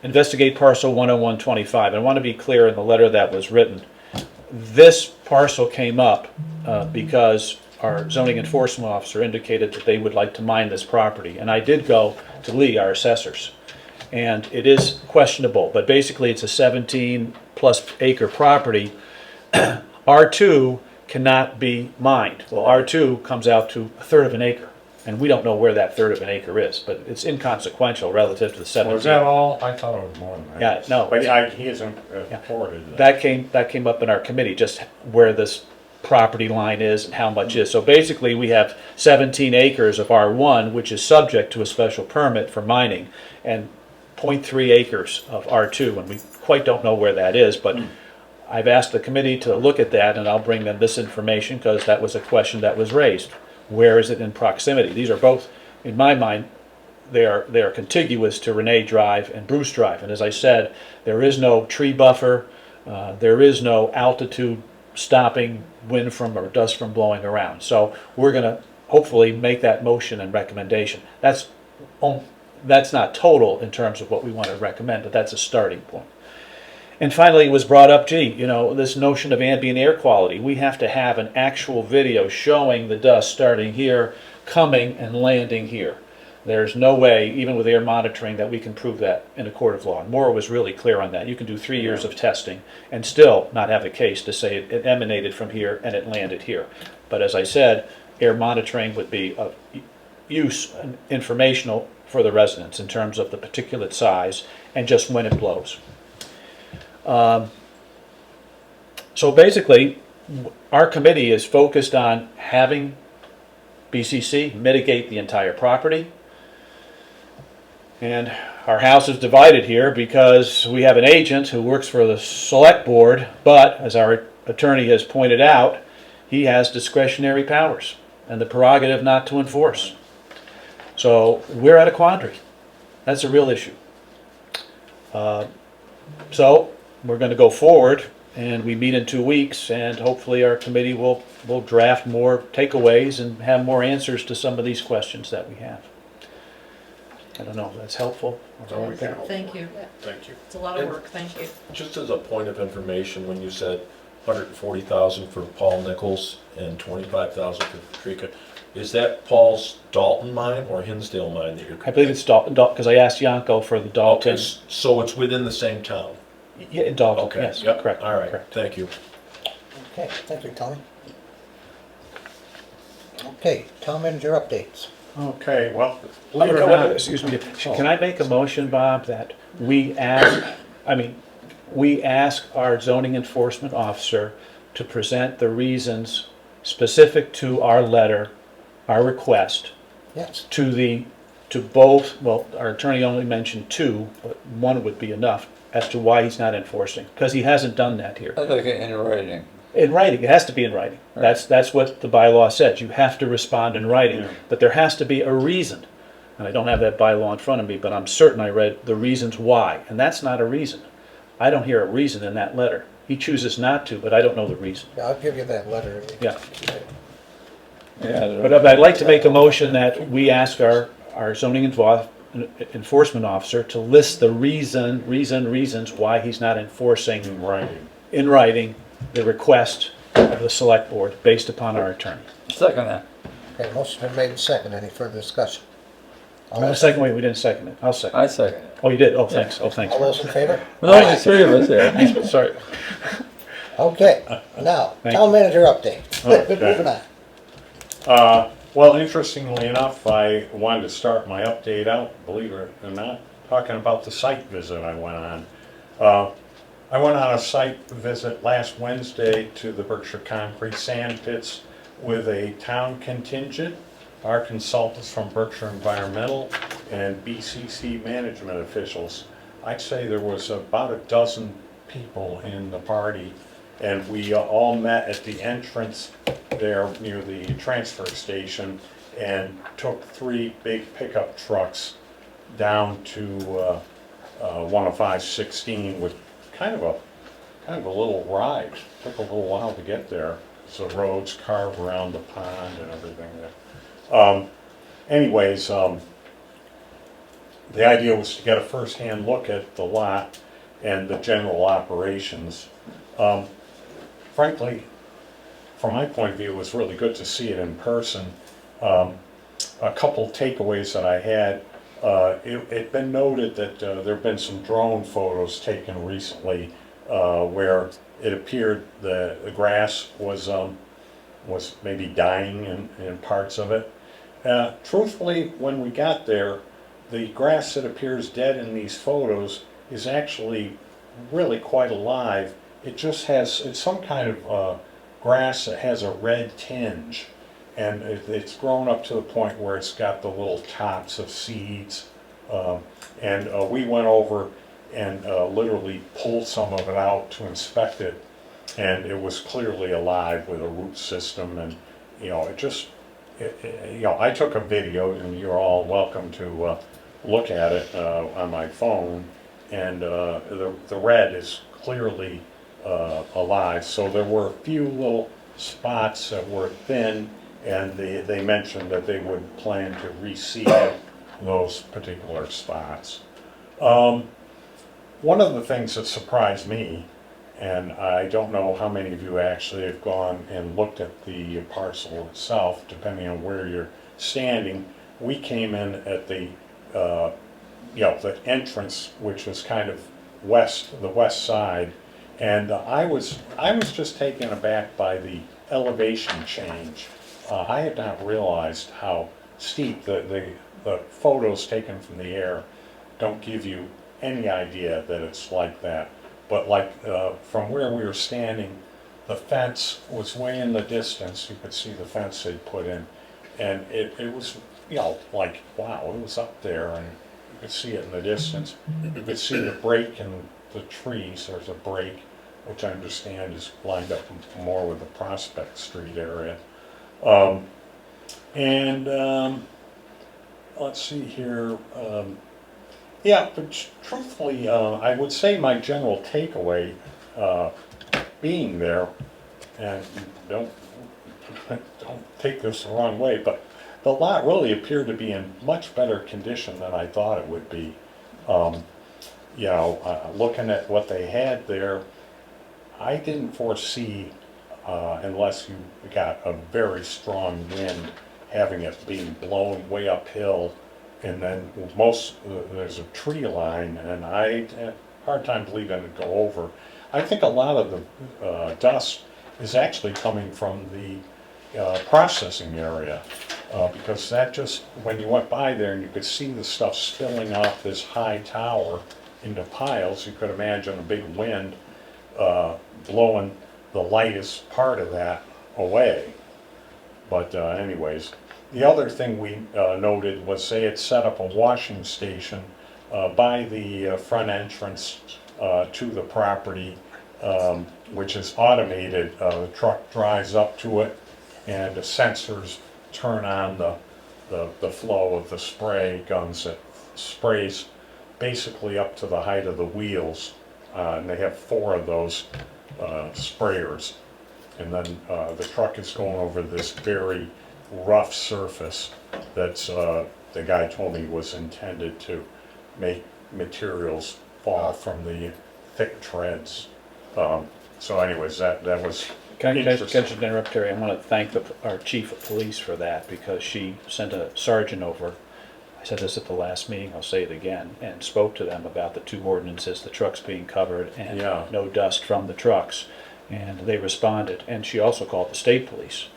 Investigate parcel 10125. I want to be clear in the letter that was written. This parcel came up because our zoning enforcement officer indicated that they would like to mine this property. And I did go to Lee, our assessors. And it is questionable, but basically it's a 17-plus acre property. R2 cannot be mined. Well, R2 comes out to a third of an acre. And we don't know where that third of an acre is, but it's inconsequential relative to the 17. Was that all? I thought it was more than that. Yeah, no. But he hasn't reported that. That came up in our committee, just where this property line is and how much is. So basically we have 17 acres of R1, which is subject to a special permit for mining, and 0.3 acres of R2, and we quite don't know where that is, but I've asked the committee to look at that, and I'll bring them this information because that was a question that was raised. Where is it in proximity? These are both, in my mind, they are contiguous to Renee Drive and Bruce Drive. And as I said, there is no tree buffer, there is no altitude stopping wind from or dust from blowing around. So we're going to hopefully make that motion and recommendation. That's not total in terms of what we want to recommend, but that's a starting point. And finally, it was brought up, gee, you know, this notion of ambient air quality. We have to have an actual video showing the dust starting here, coming and landing here. There's no way, even with air monitoring, that we can prove that in a court of law. And Moore was really clear on that. You can do 3 years of testing and still not have a case to say it emanated from here and it landed here. But as I said, air monitoring would be of use and informational for the residents in terms of the particulate size and just when it blows. So basically, our committee is focused on having BCC mitigate the entire property. And our house is divided here because we have an agent who works for the select board, but as our attorney has pointed out, he has discretionary powers and the prerogative not to enforce. So we're at a quandary. That's a real issue. So we're going to go forward, and we meet in 2 weeks, and hopefully our committee will draft more takeaways and have more answers to some of these questions that we have. I don't know if that's helpful. Thank you. Thank you. It's a lot of work, thank you. Just as a point of information, when you said 140,000 for Paul Nichols and 25,000 for Patrica, is that Paul's Dalton mine or Hinsdale mine that you're? I believe it's Dalton, because I asked Yanko for the Dalton. Okay, so it's within the same town? Yeah, Dalton, Okay, yes, yep, correct. all right, correct. thank you. Okay, thank you, Tommy. Okay, town manager updates. Okay, well, believe it or not, Excuse me, can I make a motion, Bob, that we ask our zoning enforcement officer to present the reasons specific to our letter, our request, Yes. to both, well, our attorney only mentioned 2, but 1 would be enough, as to why he's not enforcing, because he hasn't done that here. I'd like it in writing. In writing, it has to be in writing. That's what the bylaw says. You have to respond in writing, but there has to be a reason. And I don't have that bylaw in front of me, but I'm certain I read the reasons why, and that's not a reason. I don't hear a reason in that letter. He chooses not to, but I don't know the reason. Yeah, I'll give you that letter. Yeah. Yeah. But I'd like to make a motion that we ask our zoning enforcement officer to list the reasons why he's not enforcing in writing the request of the select board based upon our attorney. Second that. Okay, motion's been made and second. Any further discussion? I'm going to second, wait, we didn't second it. I'll second. I second it. Oh, you did? Oh, thanks. Oh, thanks. All those in favor? There's only 3 of us here. Sorry. Okay, now, Thank town manager update. Okay. Moving on. Well, interestingly enough, I wanted to start my update out, believe it or not, talking about the site visit I went on. I went on a site visit last Wednesday to the Berkshire Concrete Sand Pits with a town contingent, our consultants from Berkshire Environmental and BCC management officials. I'd say there was about a dozen people in the party, and we all met at the entrance there near the transfer station and took 3 big pickup trucks down to 105-16 with kind of a little ride. Took a little while to get there. So roads carved around the pond and everything there. Anyways, the idea was to get a first-hand look at the lot and the general operations. Frankly, from my point of view, it was really good to see it in person. A couple takeaways that I had. It'd been noted that there have been some drone photos taken recently where it appeared the grass was maybe dying in parts of it. Truthfully, when we got there, the grass that appears dead in these photos is actually really quite alive. It's some kind of grass that has a red tinge, and it's grown up to the point where it's got the little tops of seeds. And we went over and literally pulled some of it out to inspect it. and it was clearly alive with a root system, and, you know, you know, I took a video, and you're all welcome to look at it on my phone, and the red is clearly alive. So there were a few little spots that were thin, and they mentioned that they would plan to reseed those particular spots. One of the things that surprised me, and I don't know how many of you actually have gone and looked at the parcel itself, depending on where you're standing. We came in at the, you know, the entrance, which was kind of the west side, and I was just taken aback by the elevation change. I had not realized how steep the photos taken from the air don't give you any idea that it's like that. But like from where we were standing, the fence was way in the distance. You could see the fence they'd put in, and it was, you know, like, wow, it was up there, and you could see it in the distance. You could see the break in the trees. There's a break, which I understand is lined up more with the Prospect Street area. Let's see here. Yeah, but truthfully, I would say my general takeaway, being there, and don't take this the wrong way, but the lot really appeared to be in much better condition than I thought it would be. You know, looking at what they had there, I didn't foresee, unless you got a very strong wind, having it being blown way uphill. And then there's a tree line, and I had a hard time believing it'd go over. I think a lot of the dust is actually coming from the processing area, because that just, when you went by there and you could see the stuff spilling off this high tower into piles, you could imagine a big wind blowing the lightest part of that away. But anyways, the other thing we noted was they had set up a washing station by the front entrance to the property, which is automated. The truck drives up to it, and the sensors turn on the flow of the spray guns that sprays basically up to the height of the wheels. And they have 4 of those sprayers. And then the truck is going over this very rough surface that's, the guy told me, was intended to make materials fall from the thick treads. So anyways, that was Can I interesting. just interrupt, Terry? I want to thank our chief of police for that, because she sent a sergeant over. I said this at the last meeting, I'll say it again, and spoke to them about the 2 ordinances, the trucks being covered and Yeah. no dust from the trucks. And they responded, and she also called the state police.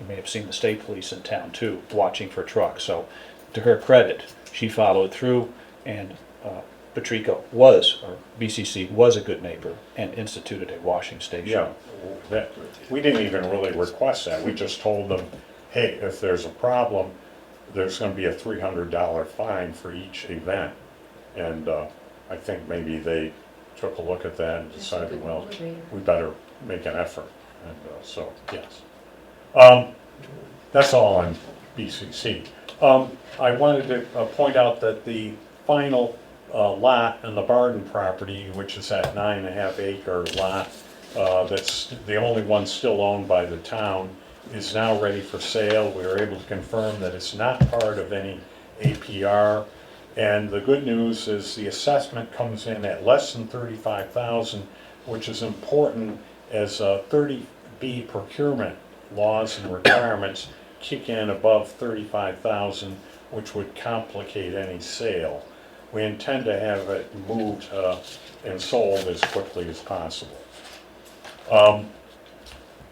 You may have seen the state police in town too, watching for trucks. So to her credit, she followed through, and Patrico was, or BCC was a good neighbor and instituted a washing station. Yeah, we didn't even really request that. We just told them, hey, if there's a problem, there's going to be a $300 fine for each event. And I think maybe they took a look at that and decided, well, we better make an effort. And so, yes. That's all on BCC. I wanted to point out that the final lot in the Barden property, which is that 9.5 acre lot, that's the only one still owned by the town, is now ready for sale. We were able to confirm that it's not part of any APR. And the good news is the assessment comes in at less than $35,000, which is important as 30B procurement laws and requirements kick in above $35,000, which would complicate any sale. We intend to have it moved and sold as quickly as possible.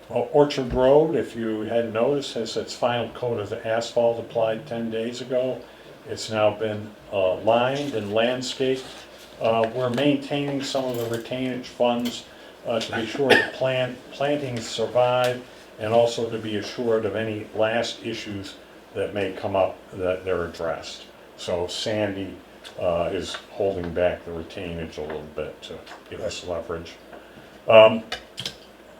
Orchard Road, if you hadn't noticed, has its final coat of asphalt applied 10 days ago. It's now been lined and landscaped. We're maintaining some of the retainage funds to be sure the plantings survive, and also to be assured of any last issues that may come up that they're addressed. So Sandy is holding back the retainage a little bit to give us leverage.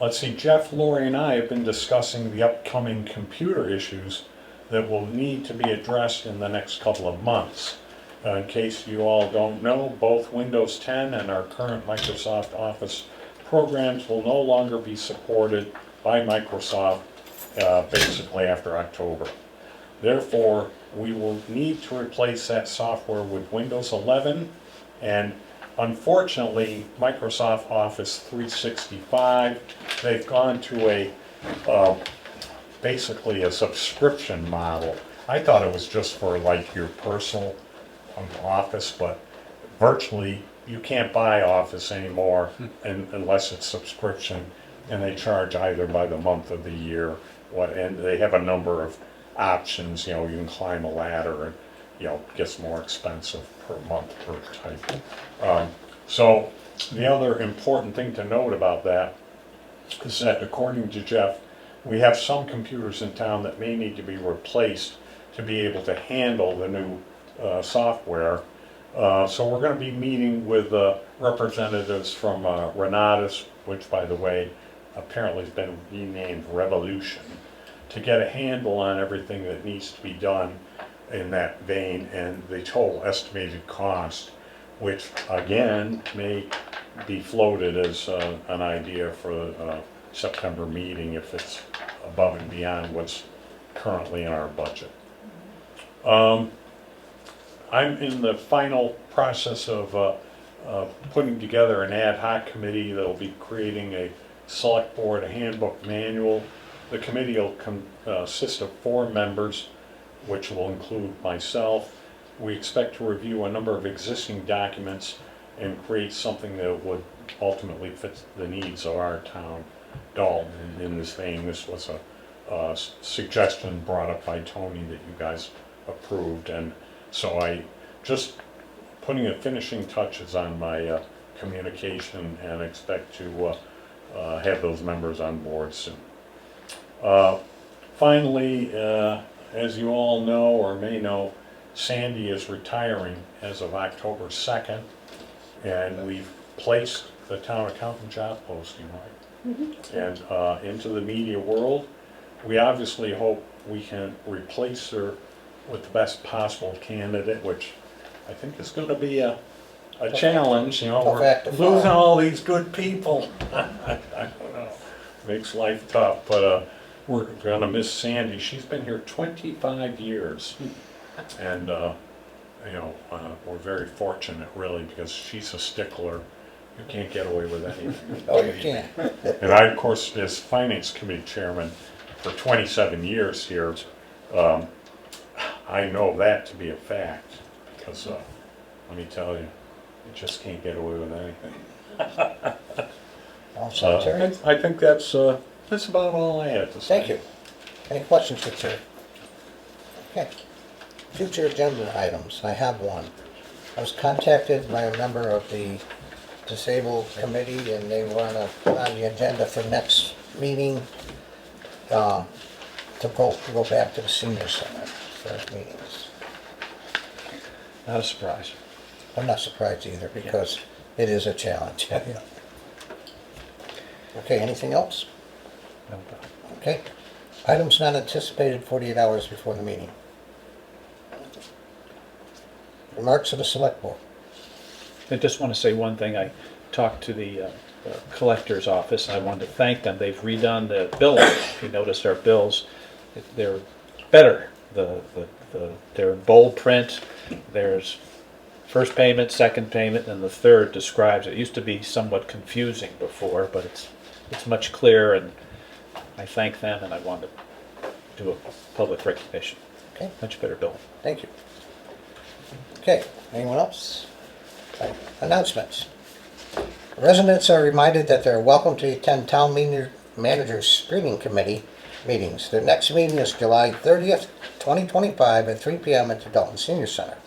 let's see, Jeff, Lori, and I have been discussing the upcoming computer issues that will need to be addressed in the next couple of months. In case you all don't know, both Windows 10 and our current Microsoft Office programs will no longer be supported by Microsoft basically after October. Therefore, we will need to replace that software with Windows 11, and unfortunately, Microsoft Office 365, they've gone to a basically a subscription model. I thought it was just for like your personal Office, but virtually you can't buy Office anymore unless it's subscription, and they charge either by the month of the year, and they have a number of options. You know, you can climb a ladder, and it gets more expensive per month per type. So the other important thing to note about that is that according to Jeff, we have some computers in town that may need to be replaced to be able to handle the new software. So we're going to be meeting with representatives from Renatus, which by the way apparently has been renamed Revolution, to get a handle on everything that needs to be done in that vein and the total estimated cost, which again may be floated as an idea for the September meeting if it's above and beyond what's currently in our budget. I'm in the final process of putting together an ad hoc committee that will be creating a select board handbook manual. The committee will consist of 4 members, which will include myself. We expect to review a number of existing documents and create something that would ultimately fit the needs of our town, Dalton. And in this vein, this was a suggestion brought up by Tony that you guys approved, and so I just putting the finishing touches on my communication and expect to have those members on board soon. Finally, as you all know or may know, Sandy is retiring as of October 2nd, and we've placed the town accountant job posting, right? And into the media world. We obviously hope we can replace her with the best possible candidate, which I think is going to be a challenge. We're losing all these good people. I don't know. Makes life tough, but we're going to miss Sandy. She's been here 25 years, and we're very fortunate, really, because she's a stickler. You can't get away with anything. Oh, you can't. And I, of course, as Finance Committee Chairman for 27 years here, I know that to be a fact, because let me tell you, you just can't get away with anything. Terry? I think that's about all I had to say. Thank you. Any questions for Terry? Okay. Future agenda items. I have one. I was contacted by a member of the Disabled Committee, and they want to put on the agenda for next meeting to go back to the senior center for meetings. Not a surprise. I'm not surprised either, because it is a challenge. Okay, anything else? No. Okay. Items not anticipated 48 hours before the meeting. Remarks of the Select Board. I just want to say one thing. I talked to the collector's office. I wanted to thank them. They've redone the bills. If you notice our bills, they're better. They're in bold print. There's first payment, second payment, and the third describes it. It used to be somewhat confusing before, but it's much clearer, and I thank them, and I want to do a public recognition. Okay. Much better bill. Thank you. Okay, anyone else? Okay. Announcements. Residents are reminded that they're welcome to attend Town Manager's Screening Committee meetings. Their next meeting is July 30th, 2025 at 3 p.m. at the Dalton Senior Center.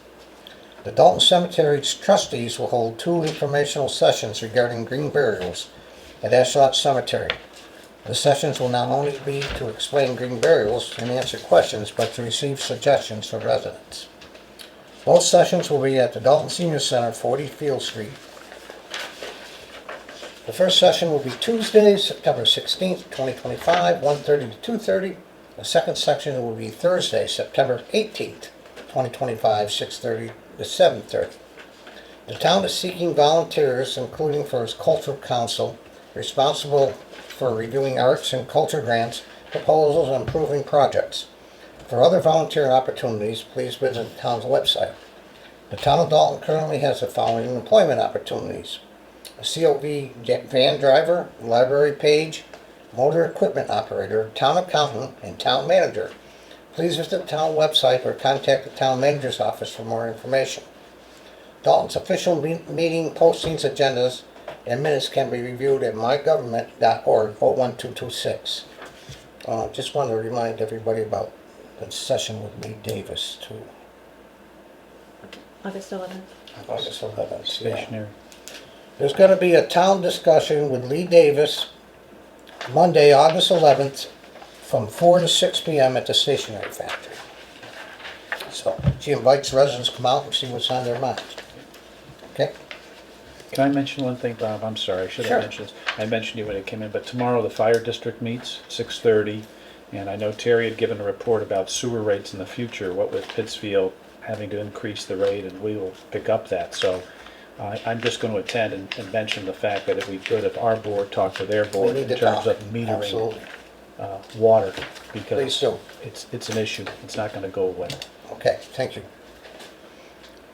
The Dalton Cemetery Trustees will hold 2 informational sessions regarding green burials at Dalton Cemetery. The sessions will not only be to explain green burials and answer questions, but to receive suggestions from residents. Both sessions will be at the Dalton Senior Center, 40 Field Street, The first session will be Tuesday, September 16th, 2025, 1:30 to 2:30. The second section will be Thursday, September 18th, 2025, 6:30 to 7:30. The town is seeking volunteers, including for its cultural council, responsible for reviewing arts and culture grants, proposals, and improving projects. For other volunteer opportunities, please visit the town's website. The town of Dalton currently has the following employment opportunities: a COV van driver, library page, motor equipment operator, town accountant, and town manager. Please visit the town website or contact the town manager's office for more information. Dalton's official meeting postings, agendas, and minutes can be reviewed at mygovernment.org 01226. Just want to remind everybody about the session with Lee Davis too. August 11th. August 11th. Yeah. Stationary. There's going to be a town discussion with Lee Davis Monday, August 11th, from 4 to 6 p.m. at the stationery factory. So she invites residents to come out and see what's on their minds. Okay? Can I mention one thing, Bob? I'm sorry, I should Sure. have mentioned this. I mentioned you when it came in, but tomorrow the fire district meets, 6:30, and I know Terry had given a report about sewer rates in the future, what with Pittsfield having to increase the rate, and we will pick up that. So I'm just going to attend and mention the fact that it would be good if our board talked to their We board need in to terms talk. of metering Absolutely. water, Please because do. it's an issue. It's not going to go away. Okay, thank you.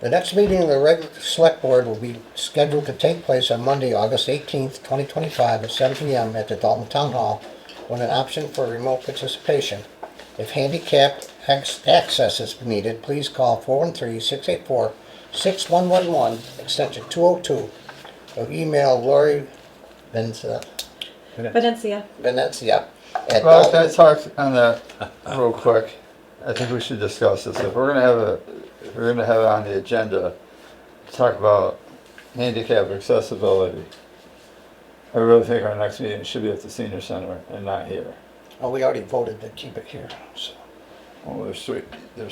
The next meeting of the regular select board will be scheduled to take place on Monday, August 18th, 2025 at 7 p.m. at the Dalton Town Hall with an option for remote participation. If handicapped access is needed, please call 413-684-6111, extension 202, or email Lori Venencia Venencia. at Well, can I Dalton. talk on that real quick? I think we should discuss this. If we're gonna have it on the agenda, to talk about handicap accessibility. I really think our next meeting should be at the senior center and not here. Oh, we already voted to keep it here, so. Well, there's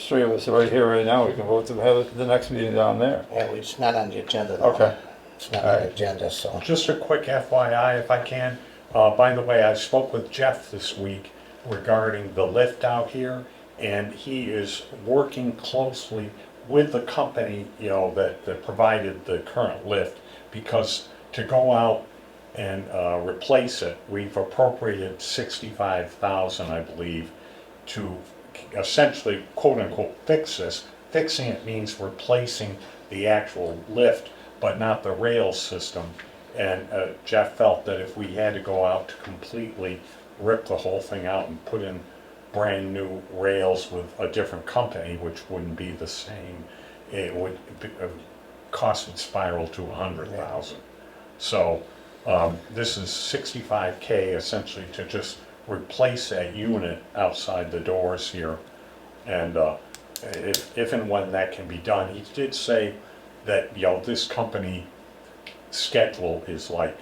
three of us right here right now. We can vote to have the next meeting down there. Yeah, it's not on the agenda though. Okay. It's not on the agenda, so. Just a quick FYI, if I can. By the way, I spoke with Jeff this week regarding the lift out here, and he is working closely with the company, that provided the current lift, because to go out and replace it, we've appropriated $65,000, I believe, to essentially, quote unquote, fix this. Fixing it means replacing the actual lift, but not the rail system. And Jeff felt that if we had to go out to completely rip the whole thing out and put in brand new rails with a different company, which wouldn't be the same, it would cost would spiral to $100,000. So this is $65K essentially to just replace that unit outside the doors here. And if and when that can be done, he did say that this company schedule is like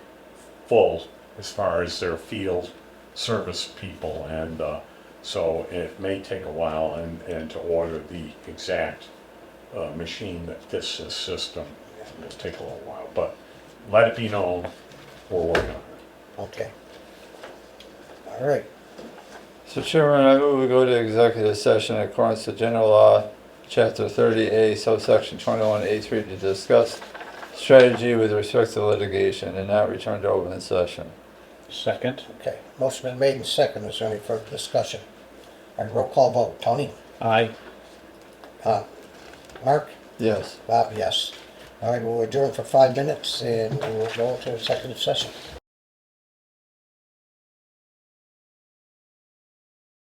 full as far as their field service people, and so it may take a while and to order the exact machine that fits this system. It'll take a little while, but let it be known we're working on it. Okay. All right. So Chairman, I move we go to executive session in accordance to general law, chapter 30A, subsection 21A3, to discuss strategy with respect to litigation and not return to open session. Second. Okay. Motion been made and second. Is there any further discussion? All right, roll call vote. Tony? Aye. Mark? Yes. Bob, yes. All right, we'll adjourn for 5 minutes and we will go into executive session.